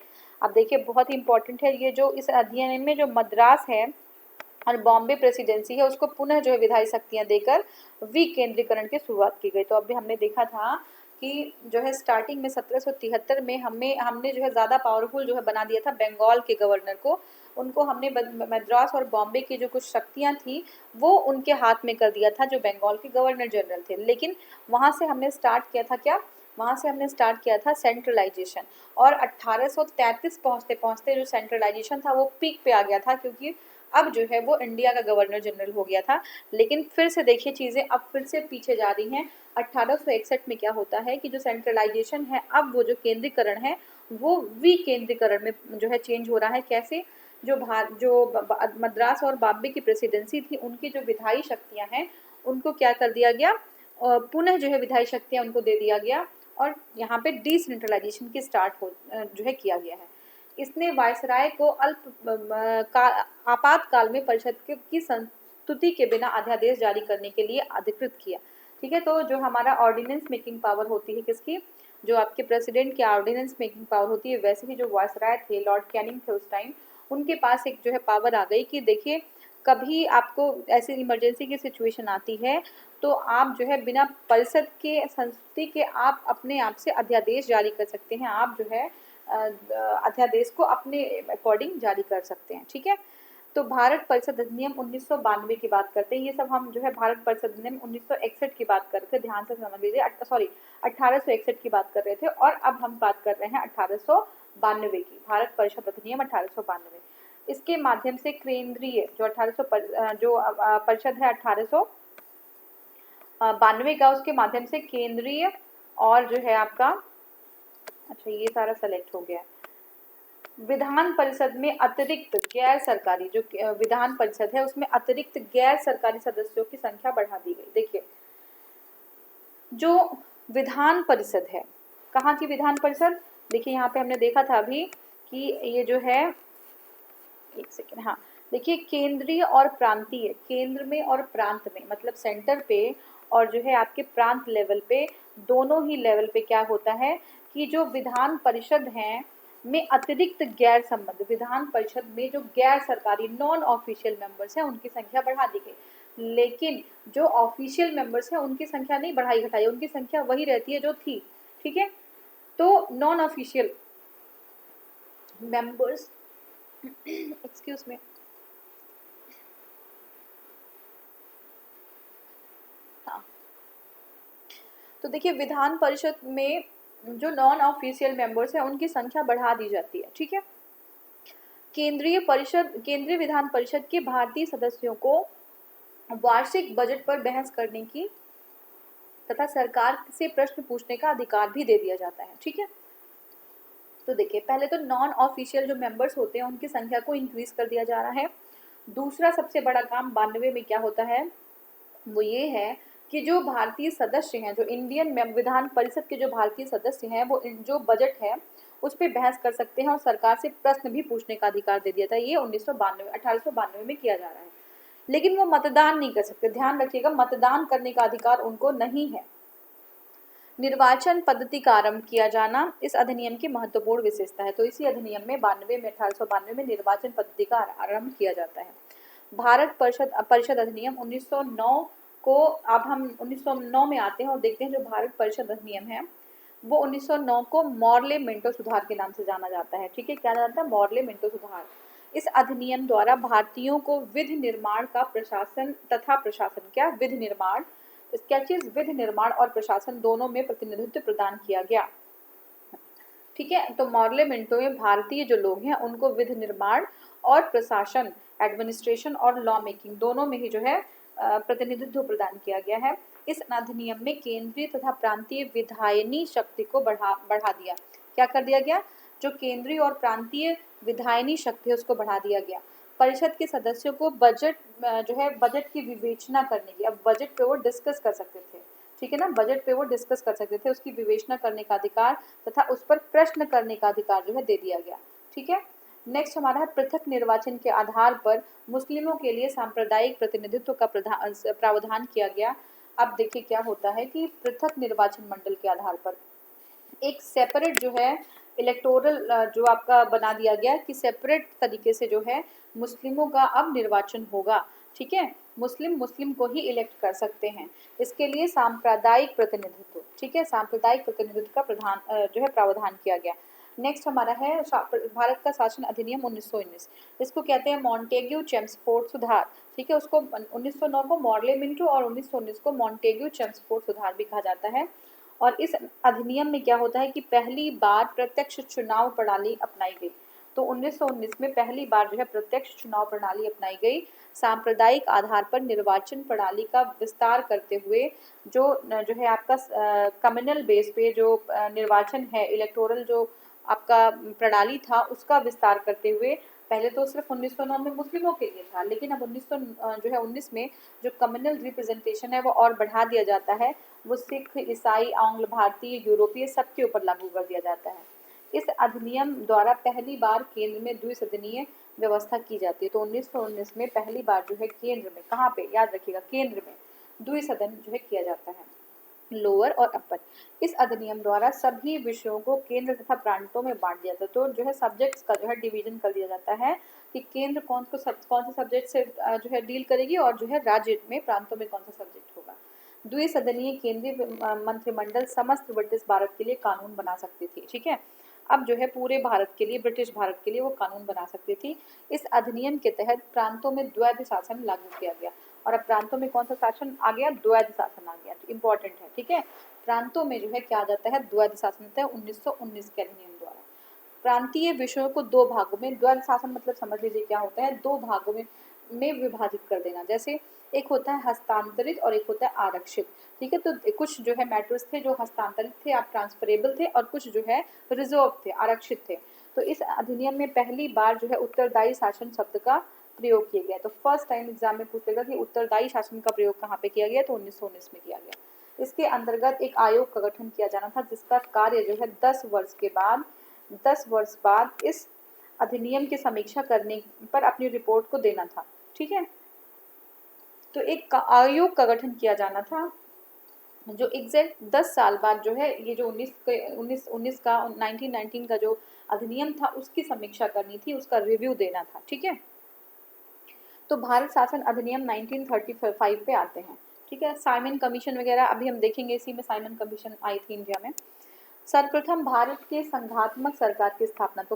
अब देखिए बहुत ही इंपॉर्टेंट है ये, जो इस अधिनियम में जो मद्रास है और बॉम्बे प्रेसिडेंसी है उसको पुनः जो है विधायी शक्तियां देकर विकेंद्रीकरण की शुरुआत की गई। तो अभी हमने देखा था कि जो है स्टार्टिंग में 1773 में हमने जो है ज़्यादा पावरफुल जो है बना दिया था बंगाल के गवर्नर को। उनको हमने मद्रास और बॉम्बे की जो कुछ शक्तियां थी वो उनके हाथ में कर दिया था, जो बंगाल के गवर्नर जनरल थे। लेकिन वहाँ से हमने स्टार्ट किया था क्या, वहाँ से हमने स्टार्ट किया था सेंट्रलाइजेशन। और 1833 पहुँचते पहुँचते जो सेंट्रलाइजेशन था वो पीक पे आ गया था, क्योंकि अब जो है वो इंडिया का गवर्नर जनरल हो गया था। लेकिन फिर से देखिए चीज़ें अब फिर से पीछे जा रही हैं। 1861 में क्या होता है कि जो सेंट्रलाइजेशन है, अब वो जो केंद्रीकरण है वो विकेंद्रीकरण में जो है चेंज हो रहा है। कैसे मद्रास और बॉम्बे की प्रेसिडेंसी थी, उनकी जो विधायी शक्तियां हैं उनको क्या कर दिया गया, पुनः जो है विधायी शक्तियां उनको दे दिया गया, और यहाँ पे डिसेंट्रलाइजेशन की स्टार्ट हो जो है किया गया है। इसने वायसराय को आपातकाल में परिषद की संस्तुति के बिना अध्यादेश जारी करने के लिए अधिकृत किया। ठीक है, तो जो हमारा ऑर्डिनेंस मेकिंग पावर होती है किसकी, जो आपके प्रेसिडेंट की ऑर्डिनेंस मेकिंग पावर होती है, वैसे ही जो वायसराय थे, लॉर्ड कैनिंग थे उस टाइम, उनके पास एक जो है पावर आ गई कि देखिए कभी आपको ऐसी इमरजेंसी की सिचुएशन आती है तो आप जो है बिना परिषद के संस्तुति के आप अपने आप से अध्यादेश जारी कर सकते हैं, आप जो है अध्यादेश को अपने अकॉर्डिंग जारी कर सकते हैं। ठीक है, तो भारत परिषद अधिनियम 1992 की बात करते हैं, ये सब हम जो है भारत परिषद अधिनियम 1961 की बात कर रहे थे, ध्यान से समझ लीजिए, 1861 की बात कर रहे थे, और अब हम बात कर रहे हैं 1892 की, भारत परिषद अधिनियम 1892। इसके माध्यम से केंद्रीय जो परिषद है 1892 का, उसके माध्यम से केंद्रीय और जो है आपका, अच्छा ये सारा सेलेक्ट हो गया, विधान परिषद में अतिरिक्त गैर सरकारी, जो विधान परिषद है उसमें अतिरिक्त गैर सरकारी सदस्यों की संख्या बढ़ा दी गई। देखिए जो विधान परिषद है, कहाँ की विधान परिषद, देखिए यहाँ पे हमने देखा था अभी कि ये जो है, एक सेकेंड, हाँ देखिए केंद्रीय और प्रांतीय, केंद्र में और प्रांत में, मतलब सेंटर पे और जो है आपके प्रांत लेवल पे, दोनों ही लेवल पे क्या होता है कि जो विधान परिषद हैं में अतिरिक्त गैर संबंध, विधान परिषद में जो गैर सरकारी नॉन ऑफिशियल मेंबर्स हैं उनकी संख्या बढ़ा दी गई, लेकिन जो ऑफिशियल मेंबर्स हैं उनकी संख्या नहीं बढ़ाई घटाई, उनकी संख्या वही रहती है जो थी। ठीक है, तो non official members excuse me, हाँ, तो देखिए विधान परिषद में जो नॉन ऑफिशियल मेंबर्स हैं उनकी संख्या बढ़ा दी जाती है। ठीक है, केंद्रीय विधान परिषद के भारतीय सदस्यों को वार्षिक बजट पर बहस करने की तथा सरकार से प्रश्न पूछने का अधिकार भी दे दिया जाता है। ठीक है, तो देखिए पहले तो नॉन ऑफिशियल जो मेंबर्स होते हैं उनकी संख्या को इंक्रीज कर दिया जा रहा है। दूसरा सबसे बड़ा काम 92 में क्या होता है, वो ये है कि जो भारतीय सदस्य हैं, जो इंडियन विधान परिषद के जो भारतीय सदस्य हैं, वो जो बजट है उस पर बहस कर सकते हैं और सरकार से प्रश्न भी पूछने का अधिकार दे दिया था। ये 1892 में किया जा रहा है, लेकिन वो मतदान नहीं कर सकते, ध्यान रखिएगा, मतदान करने का अधिकार उनको नहीं है। निर्वाचन पद्धति का आरंभ किया जाना इस अधिनियम की महत्वपूर्ण विशेषता है। तो इसी अधिनियम में 1892 में निर्वाचन पद्धति का आरंभ किया जाता है। भारत परिषद अधिनियम 1909 को, अब हम 1909 में आते हैं और देखते हैं जो भारत परिषद अधिनियम है वो 1909 को मॉर्ले मिंटो सुधार के नाम से जाना जाता है। ठीक है, क्या जाता है, मॉर्ले मिंटो सुधार। इस अधिनियम द्वारा भारतीयों को विधि निर्माण का प्रशासन तथा प्रशासन क्या विधि निर्माण, क्या चीज, विधि निर्माण और प्रशासन दोनों में प्रतिनिधित्व प्रदान किया गया। ठीक है, तो मॉर्ले मिंटो में भारतीय जो लोग हैं उनको विधि निर्माण और प्रशासन, एडमिनिस्ट्रेशन और लॉ मेकिंग दोनों में ही जो है प्रतिनिधित्व प्रदान किया गया है। इस अधिनियम में केंद्रीय तथा प्रांतीय विधायनी शक्ति को बढ़ा दिया, क्या कर दिया गया, जो केंद्रीय और प्रांतीय विधायनी शक्ति है उसको बढ़ा दिया गया। परिषद के सदस्यों को बजट जो है बजट की विवेचना करने की, अब बजट पे वो डिस्कस कर सकते थे, ठीक है ना, बजट पे वो डिस्कस कर सकते थे, उसकी विवेचना करने का अधिकार तथा उस पर प्रश्न करने का अधिकार जो है दे दिया गया। ठीक है, नेक्स्ट हमारा है पृथक निर्वाचन के आधार पर मुस्लिमों के लिए सांप्रदायिक प्रतिनिधित्व का प्रावधान किया गया। अब देखिए क्या होता है कि पृथक निर्वाचन मंडल के आधार पर एक सेपरेट जो है इलेक्टोरल जो आपका बना दिया गया कि सेपरेट तरीके से जो है मुस्लिमों का अब निर्वाचन होगा। ठीक है, मुस्लिम को ही इलेक्ट कर सकते हैं, इसके लिए सांप्रदायिक प्रतिनिधित्व, ठीक है, सांप्रदायिक प्रतिनिधित्व का जो है प्रावधान किया गया। नेक्स्ट हमारा है भारत का शासन अधिनियम 1919, इसको कहते हैं मॉन्टेग्यू चेम्सफोर्ड सुधार। ठीक है, उसको 1909 को मॉर्ले मिंटो और 1919 को मॉन्टेग्यू चेम्सफोर्ड सुधार भी कहा जाता है। और इस अधिनियम में क्या होता है कि पहली बार प्रत्यक्ष चुनाव प्रणाली अपनाई गई। तो 1919 में पहली बार जो है प्रत्यक्ष चुनाव प्रणाली अपनाई गई, सांप्रदायिक आधार पर निर्वाचन प्रणाली का विस्तार करते हुए जो है आपका कम्युनल बेस पे जो निर्वाचन है, इलेक्टोरल जो आपका प्रणाली था उसका विस्तार करते हुए पहले तो सिर्फ 1909 में मुस्लिमों के लिए था, लेकिन अब 1919 में जो कम्युनल रिप्रेजेंटेशन है वो और बढ़ा दिया जाता है, वो सिख, ईसाई, आंग्ल भारतीय, यूरोपीय सबके ऊपर लागू कर दिया जाता है। इस अधिनियम द्वारा पहली बार केंद्र में द्विसदनीय व्यवस्था की जाती है। तो 1919 में पहली बार जो है केंद्र में, कहाँ पे, याद रखिएगा, केंद्र में द्विसदन जो है किया जाता है, लोअर और अपर। इस अधिनियम द्वारा सभी विषयों को केंद्र तथा प्रांतों में बांट दिया जाता है। तो जो है सब्जेक्ट्स का जो है डिवीजन कर दिया जाता है कि केंद्र कौन से सब्जेक्ट से जो है डील करेगी, और जो है राज्य में, प्रांतों में कौन सा सब्जेक्ट होगा। द्विसदनीय केंद्रीय मंत्रिमंडल समस्त ब्रिटिश भारत के लिए कानून बना सकती थी। ठीक है, अब जो है पूरे भारत के लिए, ब्रिटिश भारत के लिए वो कानून बना सकती थी। इस अधिनियम के तहत प्रांतों में द्वैध शासन लागू किया गया। और अब प्रांतों में कौन सा शासन आ गया, द्वैध शासन आ गया, इंपॉर्टेंट है। ठीक है, प्रांतों में जो है क्या आ जाता है, द्वैध शासन होता है 1919 के अधिनियम द्वारा। प्रांतीय विषयों को दो भागों में, द्वैध शासन मतलब समझ लीजिए क्या होता है, दो भागों में विभाजित कर देना। जैसे एक होता है हस्तांतरित और एक होता है आरक्षित। ठीक है, तो कुछ जो है मैटर्स थे जो हस्तांतरित थे, आप ट्रांसफरेबल थे, और कुछ जो है रिजर्व थे, आरक्षित थे। तो इस अधिनियम में पहली बार जो है उत्तरदायी शासन शब्द का प्रयोग किया गया। तो फर्स्ट टाइम एग्जाम में पूछेगा कि उत्तरदायी शासन का प्रयोग कहाँ पे किया गया, तो 1919 में किया गया। इसके अंतर्गत एक आयोग का गठन किया जाना था, जिसका कार्य जो है 10 वर्ष बाद इस अधिनियम की समीक्षा करने पर अपनी रिपोर्ट को देना था। ठीक है, तो एक आयोग का गठन किया जाना था, जो एग्जैक्ट 10 साल बाद जो है ये जो 19 का 1919 का जो अधिनियम था उसकी समीक्षा करनी थी, उसका रिव्यू देना था। ठीक है, तो भारत शासन अधिनियम 1935 पे आते हैं। ठीक है, साइमन कमीशन वगैरह अभी हम देखेंगे, इसी में साइमन कमीशन आई थी इंडिया में। सर्वप्रथम भारत के संघात्मक सरकार की स्थापना, तो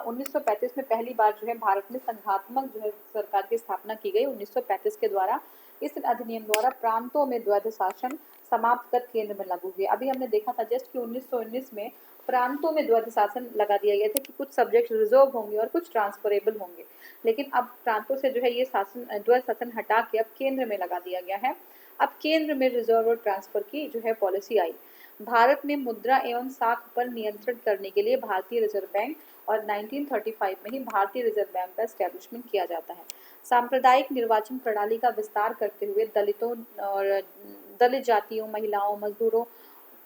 1935 में पहली बार जो है भारत में संघात्मक जो है सरकार की स्थापना की गई 1935 के द्वारा। इस अधिनियम द्वारा प्रांतों में द्वैध शासन समाप्त कर केंद्र में लागू हुए। अभी हमने देखा था जस्ट कि 1919 में प्रांतों में द्वैध शासन लगा दिया गया था कि कुछ सब्जेक्ट रिजर्व होंगे और कुछ ट्रांसफरेबल होंगे, लेकिन अब प्रांतों से जो है ये शासन, द्वैध शासन हटा के अब केंद्र में लगा दिया गया है। अब केंद्र में रिजर्व और ट्रांसफर की जो है पॉलिसी आई। भारत में मुद्रा एवं साख पर नियंत्रण करने के लिए भारतीय रिजर्व बैंक, और 1935 में ही भारतीय रिजर्व बैंक का एस्टेब्लिशमेंट किया जाता है। सांप्रदायिक निर्वाचन प्रणाली का विस्तार करते हुए दलितों और दलित जातियों, महिलाओं, मजदूरों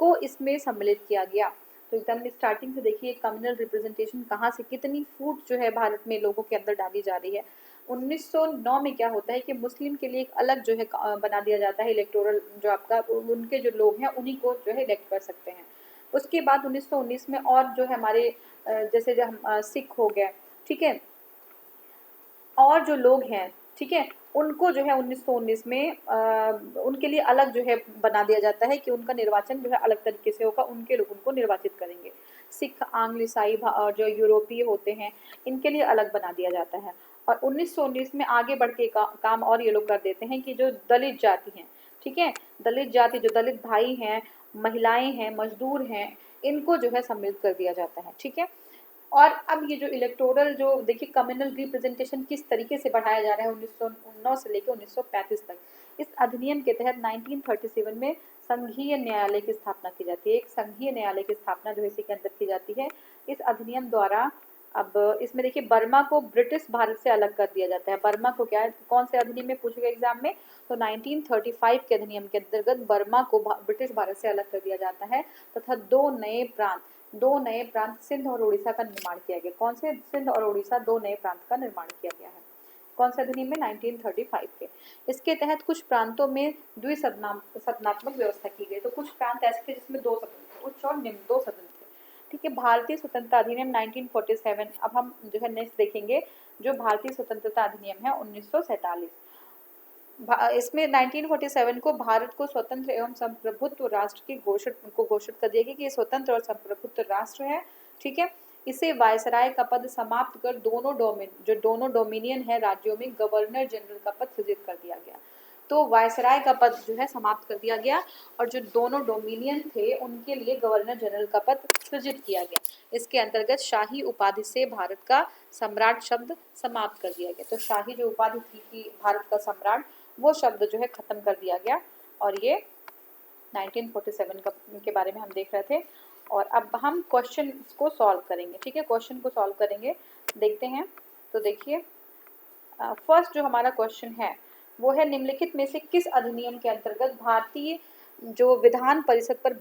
को इसमें सम्मिलित किया गया। तो एकदम स्टार्टिंग से देखिए कम्युनल रिप्रेजेंटेशन कहाँ से कितनी फूट जो है भारत में लोगों के अंदर डाली जा रही है। 1909 में क्या होता है कि मुस्लिम के लिए एक अलग जो है बना दिया जाता है इलेक्टोरल, जो आपका उनके जो लोग हैं उन्हीं को जो है इलेक्ट कर सकते हैं। उसके बाद 1919 में और जो है हमारे जैसे जो हम सिख हो गए, ठीक है, और जो लोग हैं, ठीक है, उनको जो है 1919 में उनके लिए अलग जो है बना दिया जाता है कि उनका निर्वाचन जो है अलग तरीके से होगा, उनके लोग उनको निर्वाचित करेंगे। सिख, आंग्ल, ईसाई और जो यूरोपीय होते हैं इनके लिए अलग बना दिया जाता है। और 1919 में आगे बढ़ के काम और ये लोग कर देते हैं कि जो दलित जाति हैं, ठीक है, दलित जाति, जो दलित भाई हैं, महिलाएं हैं, मजदूर हैं, इनको जो है सम्मिलित कर दिया जाता है। ठीक है, और अब ये जो इलेक्टोरल जो देखिए कम्युनल रिप्रेजेंटेशन किस तरीके से बढ़ाया जा रहा है 1909 से लेकर 1935 तक। इस अधिनियम के तहत 1937 में संघीय न्यायालय की स्थापना की जाती है। एक संघीय न्यायालय की स्थापना जो इसी के अंदर की जाती है इस अधिनियम द्वारा। अब इसमें देखिए बर्मा को ब्रिटिश भारत से अलग कर दिया जाता है। बर्मा को क्या है, कौन से अधिनियम में पूछेगा एग्जाम में, तो 1935 के अधिनियम के अंतर्गत बर्मा को ब्रिटिश भारत से अलग कर दिया जाता है तथा दो नए प्रांत सिंध और उड़ीसा का निर्माण किया गया। कौन से, सिंध और उड़ीसा, दो नए प्रांत का निर्माण किया गया है। कौन से अधिनियम में, 1935 के। इसके तहत कुछ प्रांतों में द्विसदनात्मक व्यवस्था की गई। तो कुछ प्रांत ऐसे थे जिसमें दो सदन थे, उच्च और निम्न दो सदन थे। ठीक है, भारतीय स्वतंत्रता अधिनियम 1947। अब हम जो है नेक्स्ट देखेंगे जो भारतीय स्वतंत्रता अधिनियम है 1947। इसमें 1947 को भारत को स्वतंत्र एवं संप्रभुत्व राष्ट्र की घोषित कर दिया गया कि ये स्वतंत्र और संप्रभुत्व राष्ट्र है। ठीक है, इसे वायसराय का पद समाप्त कर दोनों डोमिनियन है राज्यों में गवर्नर जनरल का पद सृजित कर दिया गया। तो वायसराय का पद जो है समाप्त कर दिया गया और जो दोनों डोमिनियन थे उनके लिए गवर्नर जनरल का पद सृजित किया गया। इसके अंतर्गत शाही उपाधि से भारत का सम्राट शब्द समाप्त कर दिया गया। तो शाही जो उपाधि थी कि भारत का सम्राट, वो शब्द जो है खत्म कर दिया गया। और ये 1947 के बारे में हम देख रहे थे। और अब हम क्वेश्चन को सॉल्व करेंगे। ठीक है, क्वेश्चन को सॉल्व करेंगे, देखते हैं। तो देखिए फर्स्ट जो हमारा क्वेश्चन है वो है निम्नलिखित में से किस अधिनियम के अंतर्गत भारतीय जो विधान परिषद पर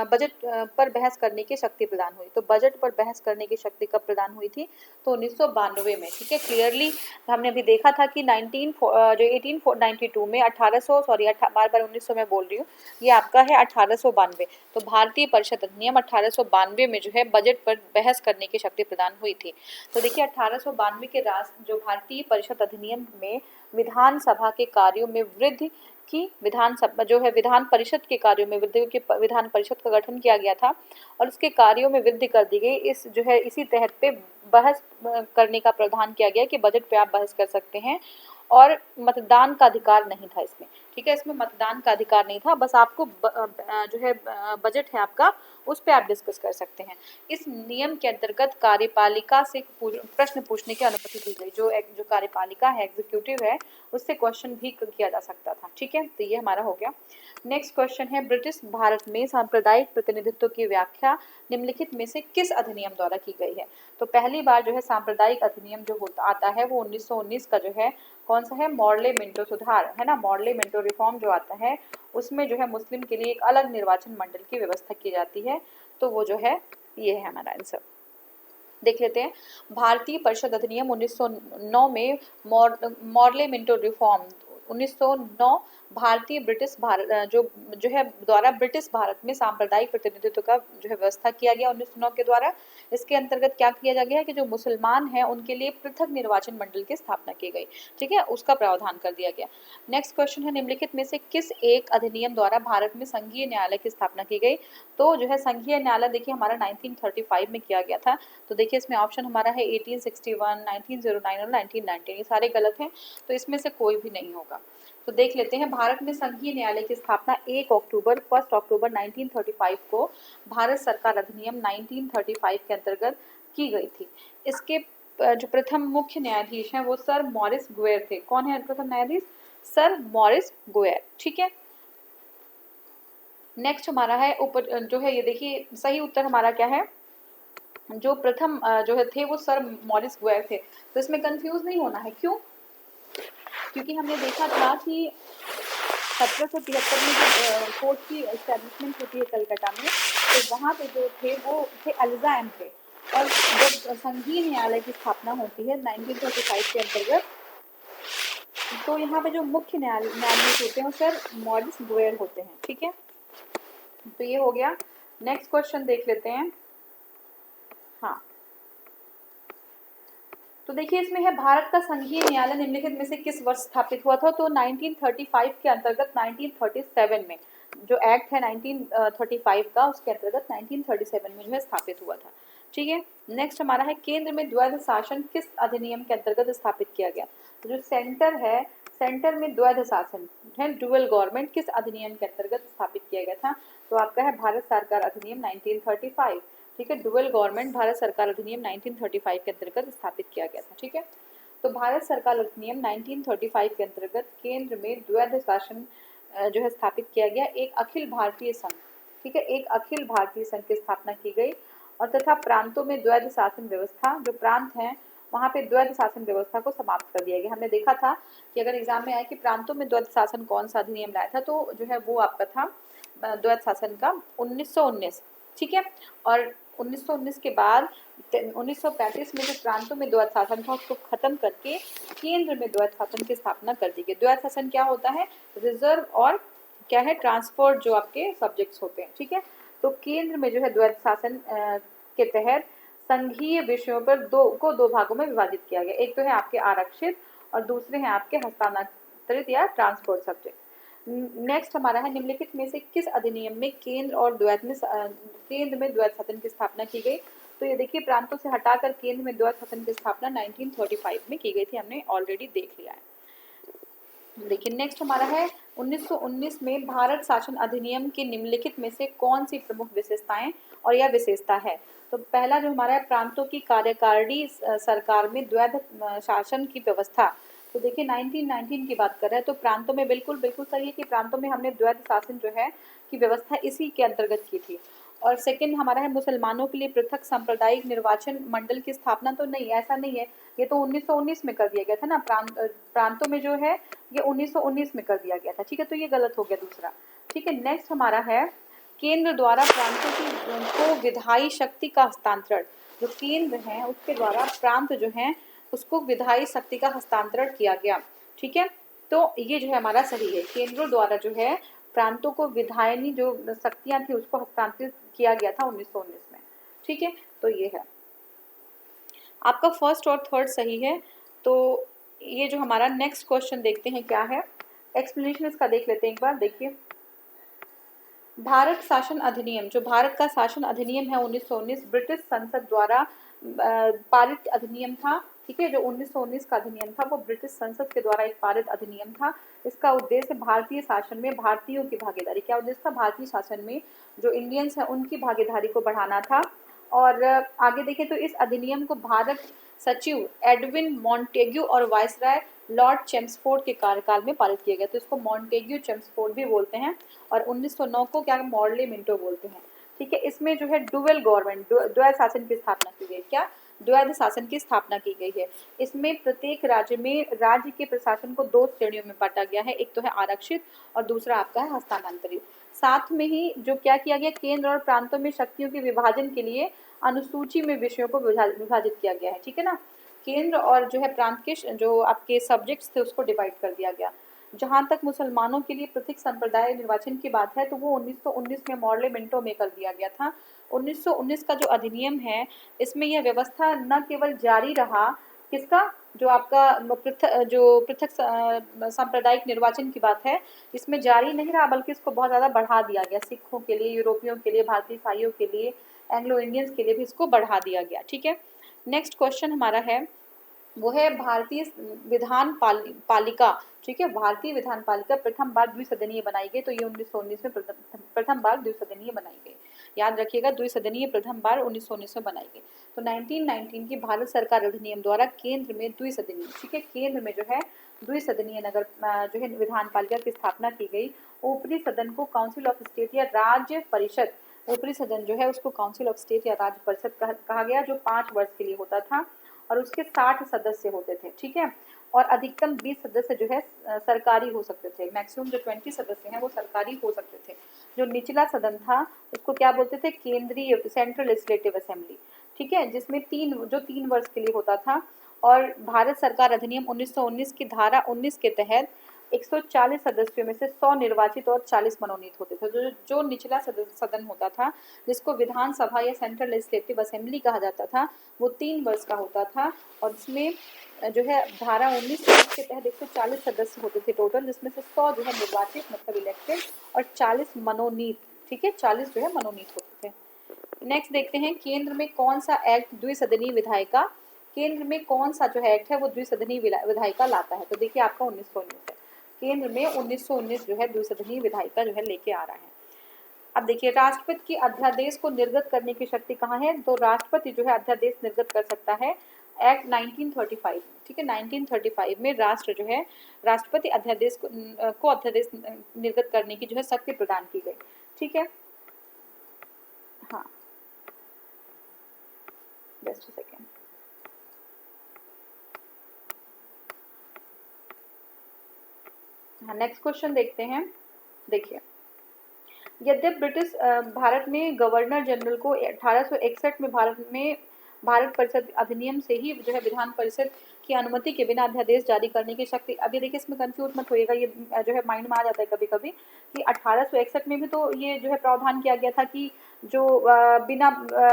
बजट पर बहस करने की शक्ति प्रदान हुई। तो बजट पर बहस करने की शक्ति कब प्रदान हुई थी? तो 1992 में। ठीक है, क्लियरली हमने अभी देखा था कि 1892 में 1800 सॉरी बार बार 1900 में बोल रही हूँ, ये आपका है 1892। तो भारतीय परिषद अधिनियम 1892 में जो है बजट पर बहस करने की शक्ति प्रदान हुई थी। तो देखिए 1892 के जो भारतीय परिषद अधिनियम में विधानसभा के कार्यों में वृद्धि की विधानसभा जो है विधान परिषद के कार्यों में वृद्धि की विधान परिषद का गठन किया गया था और इसके कार्यों में वृद्धि कर दी गई। इस जो है इसी तहत पे बहस करने का प्रावधान किया गया कि बजट पे आप बहस कर सकते हैं और मतदान का अधिकार नहीं था इसमें। ठीक है, इसमें मतदान का अधिकार नहीं था, बस आपको जो है बजट है आपका उस पर आप डिस्कस कर सकते हैं। इस नियम के अंतर्गत कार्यपालिका से प्रश्न पूछने की अनुमति दी गई। जो कार्यपालिका है, एग्जीक्यूटिव है, उससे क्वेश्चन भी किया जा सकता था। ठीक है, तो ये हमारा हो गया। नेक्स्ट क्वेश्चन है ब्रिटिश भारत में सांप्रदायिक प्रतिनिधित्व की व्याख्या निम्नलिखित में से किस अधिनियम द्वारा की गई है? तो पहली बार जो है सांप्रदायिक अधिनियम जो होता आता है वो 1919 का जो है कौन सा है? मॉडले मिंटो सुधार है ना, मॉडले मिंटो रिफॉर्म जो आता है उसमें जो है मुस्लिम के लिए एक अलग निर्वाचन मंडल की व्यवस्था की जाती है। तो वो जो है ये है हमारा आंसर। देख लेते हैं भारतीय परिषद अधिनियम 1909 में मॉडले मिंटो रिफॉर्म 1909 भारतीय ब्रिटिश भारत जो है द्वारा ब्रिटिश भारत में सांप्रदायिक प्रतिनिधित्व का जो है व्यवस्था किया गया 1909 के द्वारा। इसके अंतर्गत क्या किया जा गया है कि जो मुसलमान हैं उनके लिए पृथक निर्वाचन मंडल की स्थापना की गई। ठीक है, उसका प्रावधान कर दिया गया। नेक्स्ट क्वेश्चन है निम्नलिखित में से किस एक अधिनियम द्वारा भारत में संघीय न्यायालय की स्थापना की गई? तो जो है संघीय न्यायालय देखिए हमारा 1935 में किया गया था। तो देखिए इसमें ऑप्शन हमारा है 1861, 1909 और 1919, ये सारे गलत हैं, तो इसमें से कोई भी नहीं होगा। तो देख लेते हैं भारत में संघीय न्यायालय की स्थापना 1 अक्टूबर 1935 को भारत सरकार अधिनियम 1935 के अंतर्गत की गई थी। इसके जो प्रथम मुख्य न्यायाधीश हैं वो सर मॉरिस गुएर थे। कौन है प्रथम न्यायाधीश? Sir Maurice Gwyer. ठीक है, नेक्स्ट हमारा है जो है ये देखिए सही उत्तर हमारा क्या है? जो प्रथम जो है थे वो सर मॉरिस गुएर थे। तो इसमें कंफ्यूज नहीं होना है। क्यों? क्योंकि हमने देखा था कि 1773 में जो कोर्ट की एस्टेब्लिशमेंट होती है कलकत्ता में, तो वहाँ पे जो थे वो थे एलिजा थे। और जब संघीय न्यायालय की स्थापना होती है 1935 के अंतर्गत, तो यहाँ पे जो मुख्य न्यायाधीश होते हैं वो सर मॉरिस गुएर होते हैं। ठीक है, तो ये हो गया। नेक्स्ट क्वेश्चन देख लेते हैं। हाँ, तो देखिए इसमें है भारत का संघीय न्यायालय निम्नलिखित में से किस वर्ष स्थापित हुआ था? तो 1935 के अंतर्गत 1937 में जो एक्ट है 1935 का, उसके अंतर्गत 1937 में जो है स्थापित हुआ था। ठीक है, नेक्स्ट हमारा है केंद्र में द्वैध शासन किस अधिनियम के अंतर्गत स्थापित किया गया? तो जो सेंटर है, सेंटर में द्वैध शासन है, डुअल गवर्नमेंट, किस अधिनियम के अंतर्गत स्थापित किया गया था? तो आपका है भारत सरकार अधिनियम 1935। ठीक है, डुअल गवर्नमेंट भारत सरकार अधिनियम 1935 के अंतर्गत स्थापित किया गया था। ठीक है, तो भारत सरकार अधिनियम 1935 के अंतर्गत केंद्र में द्वैध शासन जो है स्थापित किया गया। एक अखिल भारतीय संघ, ठीक है, एक अखिल भारतीय संघ की स्थापना की गई और तथा प्रांतों में द्वैध शासन व्यवस्था, जो प्रांत हैं वहाँ पे द्वैध शासन व्यवस्था को समाप्त कर दिया गया। हमने देखा था कि अगर एग्जाम में आया कि प्रांतों में द्वैध शासन कौन सा अधिनियम लाया था, तो जो है वो आपका था द्वैध शासन का 1919। ठीक है, और 1919 के बाद 1935 में जो प्रांतों में द्वैध शासन था उसको खत्म करके केंद्र में द्वैध शासन की स्थापना कर दी गई। द्वैध शासन क्या होता है? रिजर्व और क्या है? ट्रांसफर्ड जो आपके सब्जेक्ट्स होते हैं। ठीक है, तो केंद्र में जो है द्वैध शासन के तहत संघीय विषयों पर दो भागों में विभाजित किया गया। एक तो है आपके आरक्षित और दूसरे हैं आपके हस्तांतरित या ट्रांसपोर्ट सब्जेक्ट। नेक्स्ट हमारा है निम्नलिखित में से किस अधिनियम में केंद्र में द्वैध शासन की स्थापना की गई? तो ये देखिए प्रांतों से हटाकर केंद्र में द्वैध शासन की स्थापना 1935 में की गई थी, हमने ऑलरेडी देख लिया है। देखिए नेक्स्ट हमारा है 1919 में भारत शासन अधिनियम की निम्नलिखित में से कौन सी प्रमुख विशेषताएं और यह विशेषता है? तो पहला जो हमारा है प्रांतों की कार्यकारिणी सरकार में द्वैध शासन की व्यवस्था। तो देखिए 1919 की बात कर रहे हैं, तो प्रांतों में बिल्कुल सही है कि प्रांतों में हमने द्वैध शासन जो है की व्यवस्था इसी के अंतर्गत की थी। और सेकंड हमारा है मुसलमानों के लिए पृथक सांप्रदायिक निर्वाचन मंडल की स्थापना। तो नहीं, ऐसा नहीं है, ये तो 1919 में कर दिया गया था ना, प्रांतों में जो है ये 1919 में कर दिया गया था, ठीक है, तो ये गलत हो गया दूसरा। ठीक है, नेक्स्ट हमारा है केंद्र द्वारा प्रांतों को विधायी शक्ति का हस्तांतरण। जो केंद्र है उसके द्वारा प्रांत जो है उसको विधायी शक्ति का हस्तांतरण किया गया। ठीक है, तो ये जो है हमारा सही है, केंद्रों द्वारा जो है प्रांतों को विधायनी जो शक्तियां थी उसको हस्तांतरित किया गया था 1919 में। ठीक है, तो ये है आपका फर्स्ट और थर्ड सही है। तो ये जो हमारा नेक्स्ट क्वेश्चन देखते हैं क्या है, एक्सप्लेनेशन इसका देख लेते हैं एक बार। देखिए, भारत शासन अधिनियम, जो भारत का शासन अधिनियम है 1919 ब्रिटिश संसद द्वारा पारित अधिनियम था। ठीक है, जो 1919 का अधिनियम था वो ब्रिटिश संसद के द्वारा एक पारित अधिनियम था। इसका उद्देश्य भारतीय शासन में भारतीयों की भागीदारी, क्या उद्देश्य था, भारतीय शासन में जो इंडियंस हैं उनकी भागीदारी को बढ़ाना था। और आगे देखें तो इस अधिनियम को भारत सचिव एडविन मॉन्टेग्यू और वायसराय लॉर्ड चेम्सफोर्ड के कार्यकाल में पारित किया गया। तो इसको मॉन्टेग्यू चेम्सफोर्ड भी बोलते हैं और 1909 को क्या मॉर्ले मिंटो बोलते हैं। ठीक है, इसमें जो है डुअल गवर्नमेंट, द्वैध शासन की स्थापना की गई। क्या, द्वैध शासन की स्थापना की गई है। इसमें प्रत्येक राज्य में राज्य के प्रशासन को दो श्रेणियों में बांटा गया है, एक तो है आरक्षित और दूसरा आपका है हस्तांतरित। साथ में ही जो क्या किया गया, केंद्र और प्रांतों में शक्तियों के विभाजन के लिए अनुसूची में विषयों को विभाजित किया गया है। ठीक है ना, केंद्र और जो है प्रांत के जो आपके सब्जेक्ट्स थे उसको डिवाइड कर दिया गया। जहां तक मुसलमानों के लिए पृथक संप्रदाय निर्वाचन की बात है तो वो 1919 में मॉर्ले मिंटो में कर दिया गया था। 1919 का जो अधिनियम है इसमें यह व्यवस्था न केवल जारी रहा, किसका, जो आपका पृथक सांप्रदायिक निर्वाचन की बात है, इसमें जारी नहीं रहा बल्कि इसको बहुत ज़्यादा बढ़ा दिया गया। सिखों के लिए, यूरोपियों के लिए, भारतीय ईसाइयों के लिए, एंग्लो इंडियंस के लिए भी इसको बढ़ा दिया गया। ठीक है, नेक्स्ट क्वेश्चन हमारा है वो है भारतीय विधान पालिका। ठीक है, भारतीय विधान पालिका प्रथम बार द्विसदनीय बनाई गई। तो ये 1919 में प्रथम बार द्विसदनीय बनाई गई। याद रखिएगा, द्विसदनीय प्रथम बार 1919 में बनाई गई। तो 1919 की भारत सरकार अधिनियम द्वारा केंद्र में द्विसदनीय, ठीक है, केंद्र में जो है द्विसदनीय नगर जो है विधान पालिका की स्थापना की गई। ऊपरी सदन को काउंसिल ऑफ स्टेट या राज्य परिषद, ऊपरी सदन जो है उसको काउंसिल ऑफ स्टेट या राज्य परिषद कहा गया, जो 5 वर्ष के लिए होता था और उसके 60 सदस्य होते थे। ठीक है, और अधिकतम 20 सदस्य जो है सरकारी हो सकते थे। मैक्सिमम जो 20 सदस्य हैं वो सरकारी हो सकते थे। जो निचला सदन था उसको क्या बोलते थे, केंद्रीय, सेंट्रल लेजिस्लेटिव असेंबली। ठीक है, जिसमें 3 वर्ष के लिए होता था। और भारत सरकार अधिनियम 1919 की धारा 19 के तहत 140 सदस्यों में से 100 निर्वाचित और 40 मनोनीत होते थे। जो निचला सदन होता था जिसको विधानसभा या सेंट्रल लेजिस्लेटिव असेंबली कहा जाता था, वो 3 वर्ष का होता था और इसमें जो है धारा 19 के तहत 140 सदस्य होते थे टोटल, जिसमें से 100 जो है निर्वाचित मतलब इलेक्टेड और 40 मनोनीत। ठीक है, 40 जो है मनोनीत होते थे। नेक्स्ट देखते हैं, केंद्र में कौन सा एक्ट द्विसदनीय विधायिका, केंद्र में कौन सा जो है एक्ट है वो द्विसदनीय विधायिका लाता है। तो देखिए आपका 1919 है, केंद्र में 1919 जो है द्विसदनीय विधायिका जो है लेके आ रहा है। अब देखिए, राष्ट्रपति की अध्यादेश को निर्गत करने की शक्ति कहाँ है, तो राष्ट्रपति जो है अध्यादेश निर्गत कर सकता है एक्ट 1935। ठीक है, 1935 में राष्ट्र जो है राष्ट्रपति अध्यादेश को अध्यादेश निर्गत करने की जो है शक्ति प्रदान की गई। ठीक है, हाँ, जस्ट अ सेकेंड। हाँ, नेक्स्ट क्वेश्चन देखते हैं। देखिए, यद्यपि ब्रिटिश भारत में गवर्नर जनरल को 1861 में भारत परिषद अधिनियम से ही जो है विधान परिषद की अनुमति के बिना अध्यादेश जारी करने की शक्ति। अभी देखिए, इसमें कंफ्यूज मत होइएगा, ये जो है माइंड में आ जाता है कभी कभी कि 1861 में भी तो ये जो है प्रावधान किया गया था कि जो बिना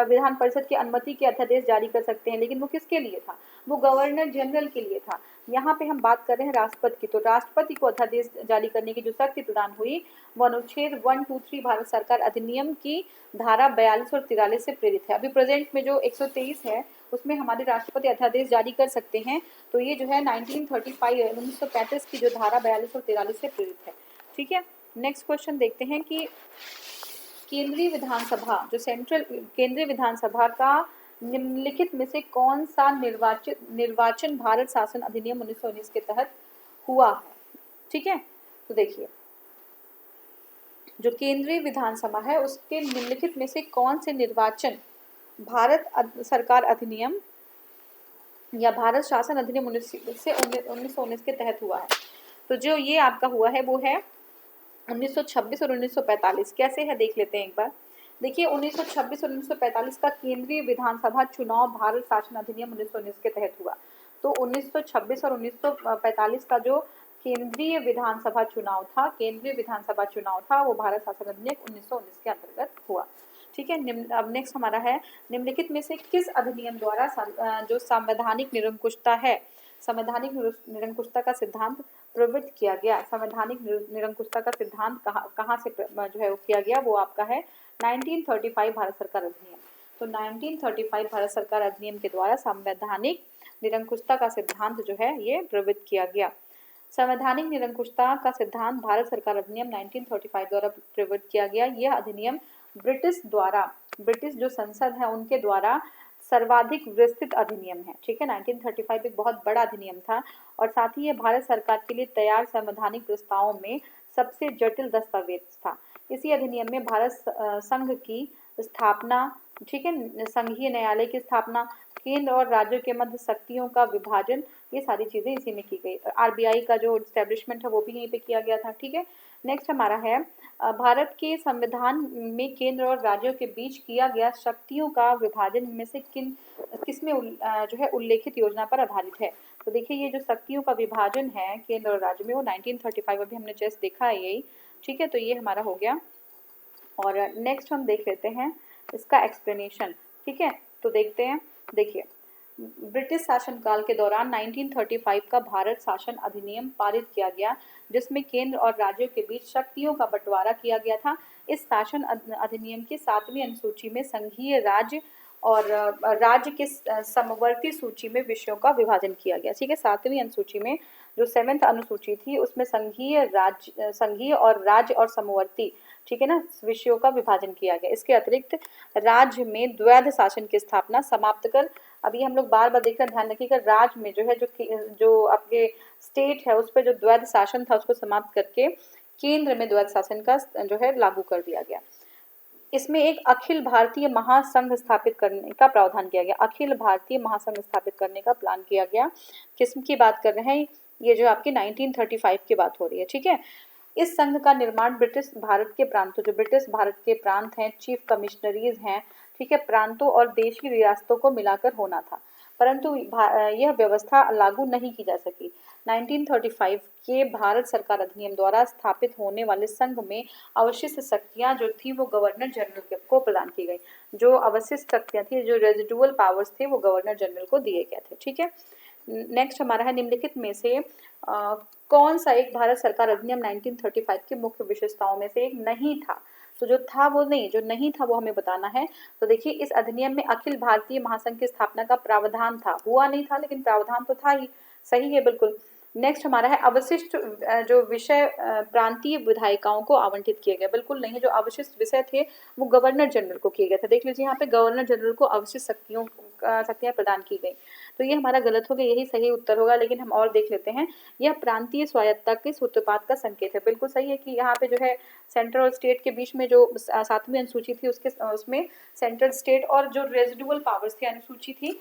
विधान परिषद की अनुमति के अध्यादेश जारी कर सकते हैं, लेकिन वो किसके लिए था, वो गवर्नर जनरल के लिए था। यहाँ पे हम बात कर रहे हैं राष्ट्रपति की, तो राष्ट्रपति को अध्यादेश जारी करने की जो शक्ति प्रदान हुई वो अनुच्छेद 123 भारत सरकार अधिनियम की धारा 42 और 43 से प्रेरित है। अभी प्रेजेंट में जो 123 है उसमें हमारे राष्ट्रपति अध्यादेश जारी कर सकते हैं। तो ये जो है 1935 की जो धारा 42 और 43 से प्रेरित है। ठीक है, नेक्स्ट क्वेश्चन देखते हैं कि केंद्रीय विधानसभा का निम्नलिखित में से कौन सा निर्वाचन भारत शासन अधिनियम 1919 के तहत हुआ है। ठीक है, तो देखिए, जो केंद्रीय विधानसभा है उसके निम्नलिखित में से कौन से निर्वाचन भारत सरकार अधिनियम या भारत शासन अधिनियम 1919 के तहत हुआ है? तो जो ये आपका हुआ है वो है 1926 और 1945। कैसे है देख लेते हैं एक बार। देखिए 1926 और 1945 का केंद्रीय विधानसभा चुनाव भारत शासन अधिनियम 1919 के तहत हुआ। तो 1926 और 1945 का जो केंद्रीय विधानसभा चुनाव था, वो भारत शासन अधिनियम 1919 के अंतर्गत हुआ। ठीक है। अब नेक्स्ट हमारा है, निम्नलिखित में से किस अधिनियम द्वारा जो संवैधानिक निरंकुशता है, संवैधानिक निरंकुशता का सिद्धांत प्रवृत्त किया गया? संवैधानिक निरंकुशता का सिद्धांत कहाँ से जो है वो किया गया? वो आपका है 1935 भारत सरकार अधिनियम। तो 1935 भारत सरकार अधिनियम के द्वारा संवैधानिक निरंकुशता का सिद्धांत जो है ये प्रवृत्त किया गया। संवैधानिक निरंकुशता का सिद्धांत भारत सरकार अधिनियम 1935 द्वारा प्रवृत्त किया गया। यह अधिनियम ब्रिटिश जो संसद है उनके द्वारा सर्वाधिक विस्तृत अधिनियम है। ठीक है, 1935 एक बहुत बड़ा अधिनियम था और साथ ही ये भारत सरकार के लिए तैयार संवैधानिक प्रस्तावों में सबसे जटिल दस्तावेज था। इसी अधिनियम में भारत संघ की स्थापना, ठीक है, संघीय न्यायालय की स्थापना, केंद्र और राज्यों के मध्य शक्तियों का विभाजन, ये सारी चीजें इसी में की गई। आरबीआई का जो एस्टेब्लिशमेंट है वो भी यहीं पे किया गया था। ठीक है। नेक्स्ट हमारा है, भारत के संविधान में केंद्र और राज्यों के बीच किया गया शक्तियों का विभाजन में से किसमें जो है उल्लेखित योजना पर आधारित है? तो देखिए ये जो शक्तियों का विभाजन है केंद्र और राज्य में वो 1935 अभी हमने जस्ट देखा है यही। ठीक है, तो ये हमारा हो गया। और नेक्स्ट हम देख लेते हैं इसका एक्सप्लेनेशन। ठीक है, तो देखते हैं। देखिए ब्रिटिश शासनकाल के दौरान 1935 का भारत शासन अधिनियम पारित किया गया जिसमें केंद्र और राज्यों के बीच शक्तियों का बंटवारा किया गया था। इस शासन अधिनियम की 7वीं अनुसूची में संघीय राज्य और राज्य के समवर्ती सूची में विषयों का विभाजन किया गया। ठीक है, 7वीं अनुसूची में जो 7th अनुसूची थी उसमें संघीय और राज्य और समवर्ती, ठीक है ना, विषयों का विभाजन किया गया। इसके अतिरिक्त राज्य में द्वैध शासन की स्थापना समाप्त कर, अभी हम लोग बार बार देख रहे हैं, ध्यान रखिएगा, राज्य में जो है जो आपके स्टेट है उस पर जो द्वैध शासन था उसको समाप्त करके केंद्र में द्वैध शासन का जो है लागू कर दिया गया। इसमें एक अखिल भारतीय महासंघ स्थापित करने का प्रावधान किया गया। अखिल भारतीय महासंघ स्थापित करने का प्लान किया गया। किस्म की बात कर रहे हैं, ये जो आपकी 1935 की बात हो रही है। ठीक है, इस संघ का निर्माण ब्रिटिश भारत के प्रांत हैं, चीफ कमिश्नरीज हैं, ठीक है, प्रांतों और देशी रियासतों को मिलाकर होना था, परंतु यह व्यवस्था लागू नहीं की जा सकी। 1935 के भारत सरकार अधिनियम द्वारा स्थापित होने वाले संघ में अवशिष्ट शक्तियां जो थी वो गवर्नर जनरल को प्रदान की गई। जो अवशिष्ट शक्तियां थी, जो रेजिडुअल पावर्स थे, वो गवर्नर जनरल को दिए गए थे। ठीक है, नेक्स्ट हमारा है, निम्नलिखित में से कौन सा एक भारत सरकार अधिनियम 1935 की मुख्य विशेषताओं में से एक नहीं था? तो जो था वो नहीं, जो नहीं था वो हमें बताना है। तो देखिए इस अधिनियम में अखिल भारतीय महासंघ की स्थापना का प्रावधान था, हुआ नहीं था लेकिन प्रावधान तो था ही। सही है, बिल्कुल। नेक्स्ट हमारा है, अवशिष्ट जो विषय प्रांतीय विधायिकाओं को आवंटित किए गए। बिल्कुल नहीं, जो अवशिष्ट विषय थे वो गवर्नर जनरल को किए गए थे। देख लीजिए यहाँ पे गवर्नर जनरल को अवशिष्ट शक्तियां प्रदान की गई। तो ये हमारा गलत हो गया, यही सही उत्तर होगा। लेकिन हम और देख लेते हैं, यह प्रांतीय स्वायत्तता के सूत्रपात का संकेत है। बिल्कुल सही है कि यहाँ पे जो है सेंट्रल और स्टेट के बीच में जो 7वीं अनुसूची थी उसमें सेंट्रल, स्टेट और जो रेजिडुअल पावर्स थी अनुसूची थी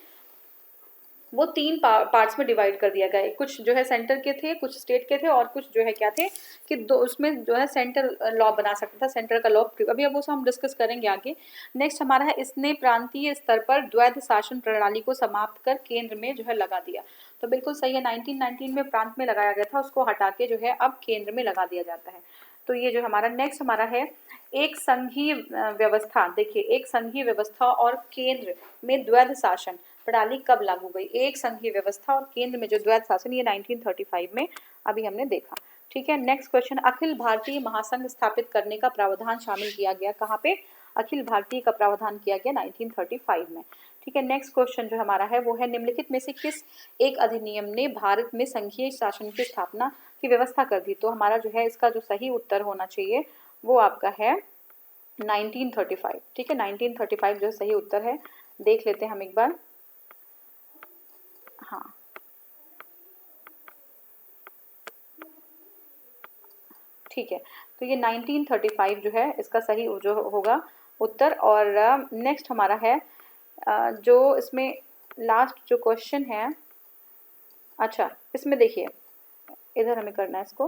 वो 3 पार्ट्स में डिवाइड कर दिया गया है। कुछ जो है सेंटर के थे, कुछ स्टेट के थे और कुछ जो है क्या थे कि दो उसमें जो है सेंटर लॉ बना सकता था, सेंटर का लॉ। अभी अब वो हम डिस्कस करेंगे आगे। नेक्स्ट हमारा है, इसने प्रांतीय स्तर पर द्वैध शासन प्रणाली को समाप्त कर केंद्र में जो है लगा दिया। तो बिल्कुल सही है, 1919 में प्रांत में लगाया गया था, उसको हटा के जो है अब केंद्र में लगा दिया जाता है। तो ये जो हमारा नेक्स्ट हमारा है, एक संघीय व्यवस्था। देखिए एक संघीय व्यवस्था और केंद्र में द्वैध शासन प्रणाली कब लागू गई? एक संघीय व्यवस्था और केंद्र में जो द्वैध शासन, ये 1935 में अभी हमने देखा। ठीक है, नेक्स्ट क्वेश्चन, अखिल भारतीय महासंघ स्थापित करने का प्रावधान शामिल किया गया कहाँ पे? अखिल भारतीय का प्रावधान किया गया 1935 में। ठीक है, नेक्स्ट क्वेश्चन जो हमारा है वो है, निम्नलिखित में से किस एक अधिनियम ने भारत में संघीय शासन की स्थापना की व्यवस्था कर दी? तो हमारा जो है इसका जो सही उत्तर होना चाहिए वो आपका है 1935। ठीक है, 1935 जो सही उत्तर है। देख लेते हैं हम एक बार। हाँ ठीक है, तो ये 1935 जो है इसका सही जो होगा उत्तर। और नेक्स्ट हमारा है जो इसमें लास्ट जो क्वेश्चन है, अच्छा इसमें देखिए इधर हमें करना है इसको,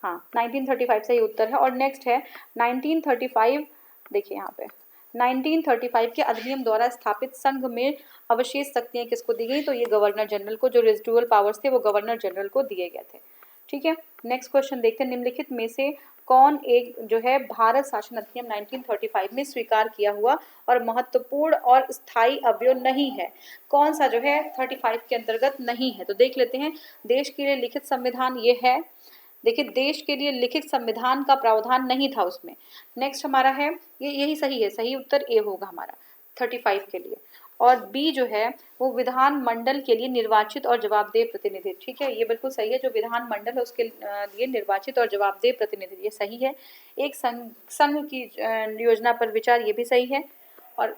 हाँ 1935 सही उत्तर है। और नेक्स्ट है 1935, देखिए यहाँ पे 1935 के अधिनियम द्वारा स्थापित संघ में अवशेष शक्तियाँ किसको दी गई, तो ये गवर्नर जनरल को, जो रेजिडुअल पावर्स थे वो गवर्नर जनरल को दिए गए थे। ठीक है, नेक्स्ट क्वेश्चन देखते हैं, निम्नलिखित में से कौन एक जो है भारत शासन अधिनियम 1935 में स्वीकार किया हुआ और महत्वपूर्ण और स्थायी अवयव नहीं है, कौन सा जो है 35 के अंतर्गत नहीं है, तो देख लेते हैं। देश के लिए लिखित संविधान ये है, देखिए देश के लिए लिखित संविधान का प्रावधान नहीं था उसमें। नेक्स्ट हमारा है ये, यही सही है, सही उत्तर ए होगा हमारा 35 के लिए। और बी जो है वो विधान मंडल के लिए निर्वाचित और जवाबदेह प्रतिनिधि, ठीक है ये बिल्कुल सही है, जो विधान मंडल है उसके लिए निर्वाचित और जवाबदेह प्रतिनिधि, ये सही है। एक संघ की योजना पर विचार, ये भी सही है। और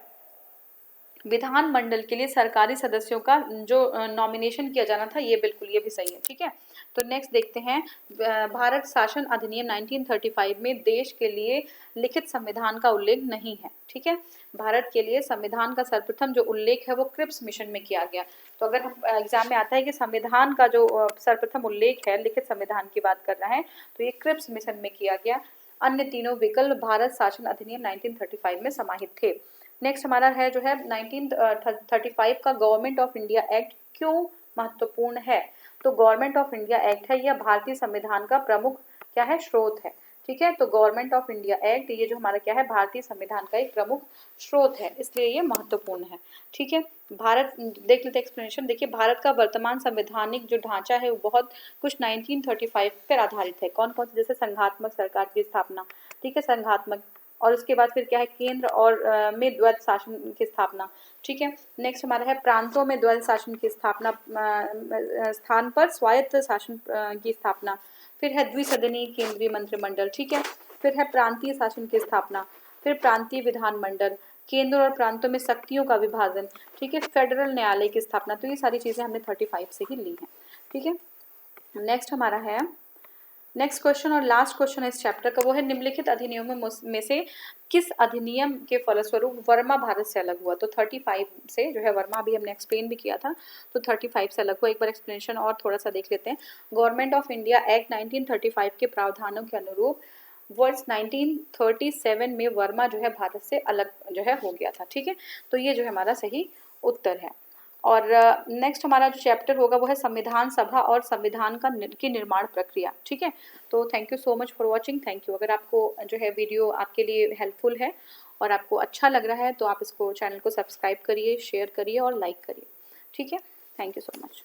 विधान मंडल के लिए सरकारी सदस्यों का जो नॉमिनेशन किया जाना था, ये बिल्कुल ये भी सही है। ठीक है, तो नेक्स्ट देखते हैं, भारत शासन अधिनियम 1935 में देश के लिए लिखित संविधान का उल्लेख नहीं है। ठीक है, भारत के लिए संविधान का सर्वप्रथम जो उल्लेख है वो क्रिप्स मिशन में किया गया। तो अगर हम एग्जाम में आता है कि संविधान का जो सर्वप्रथम उल्लेख है, लिखित संविधान की बात कर रहा है, तो ये क्रिप्स मिशन में किया गया। अन्य तीनों विकल्प भारत शासन अधिनियम 1935 में समाहित थे। नेक्स्ट हमारा है जो है 1935 का गवर्नमेंट ऑफ इंडिया एक्ट क्यों महत्वपूर्ण है, तो गवर्नमेंट ऑफ इंडिया एक्ट है यह भारतीय संविधान का प्रमुख क्या है, स्रोत है। ठीक है, तो गवर्नमेंट ऑफ इंडिया एक्ट ये जो हमारा क्या है, भारतीय संविधान का एक प्रमुख स्रोत है, इसलिए ये महत्वपूर्ण है। ठीक है, भारत देख लेते एक्सप्लेनेशन, देखिए भारत का वर्तमान संवैधानिक जो ढांचा है वो बहुत कुछ 1935 पर आधारित है। कौन कौन से, जैसे संघात्मक सरकार की स्थापना, ठीक है संघात्मक, और उसके बाद फिर क्या है, केंद्र और में द्वैध शासन की स्थापना। ठीक है, नेक्स्ट हमारा है प्रांतों में द्वैध शासन की स्थापना, स्थान पर स्वायत्त शासन की स्थापना। फिर है द्विसदनीय केंद्रीय मंत्रिमंडल। ठीक है, फिर है प्रांतीय शासन की स्थापना, फिर प्रांतीय विधानमंडल, केंद्र और प्रांतों में शक्तियों का विभाजन। ठीक है, फेडरल न्यायालय की स्थापना। तो ये सारी चीजें हमने 35 से ही ली हैं। ठीक है, नेक्स्ट हमारा है नेक्स्ट क्वेश्चन और लास्ट क्वेश्चन है इस चैप्टर का, वो है निम्नलिखित अधिनियमों में से किस अधिनियम के फलस्वरूप वर्मा भारत से अलग हुआ, तो 35 से जो है वर्मा, अभी हमने एक्सप्लेन भी किया था, तो 35 से अलग हुआ। एक बार एक्सप्लेनेशन और थोड़ा सा देख लेते हैं। गवर्नमेंट ऑफ इंडिया एक्ट 1935 के प्रावधानों के अनुरूप वर्ष 1937 में वर्मा जो है भारत से अलग जो है हो गया था। ठीक है, तो ये जो है हमारा सही उत्तर है। और नेक्स्ट हमारा जो चैप्टर होगा वो है संविधान सभा और संविधान की निर्माण प्रक्रिया। ठीक है, तो thank you so much for watching, thank you. अगर आपको जो है वीडियो आपके लिए हेल्पफुल है और आपको अच्छा लग रहा है तो आप इसको चैनल को सब्सक्राइब करिए, शेयर करिए और लाइक करिए। ठीक है, थैंक यू सो मच।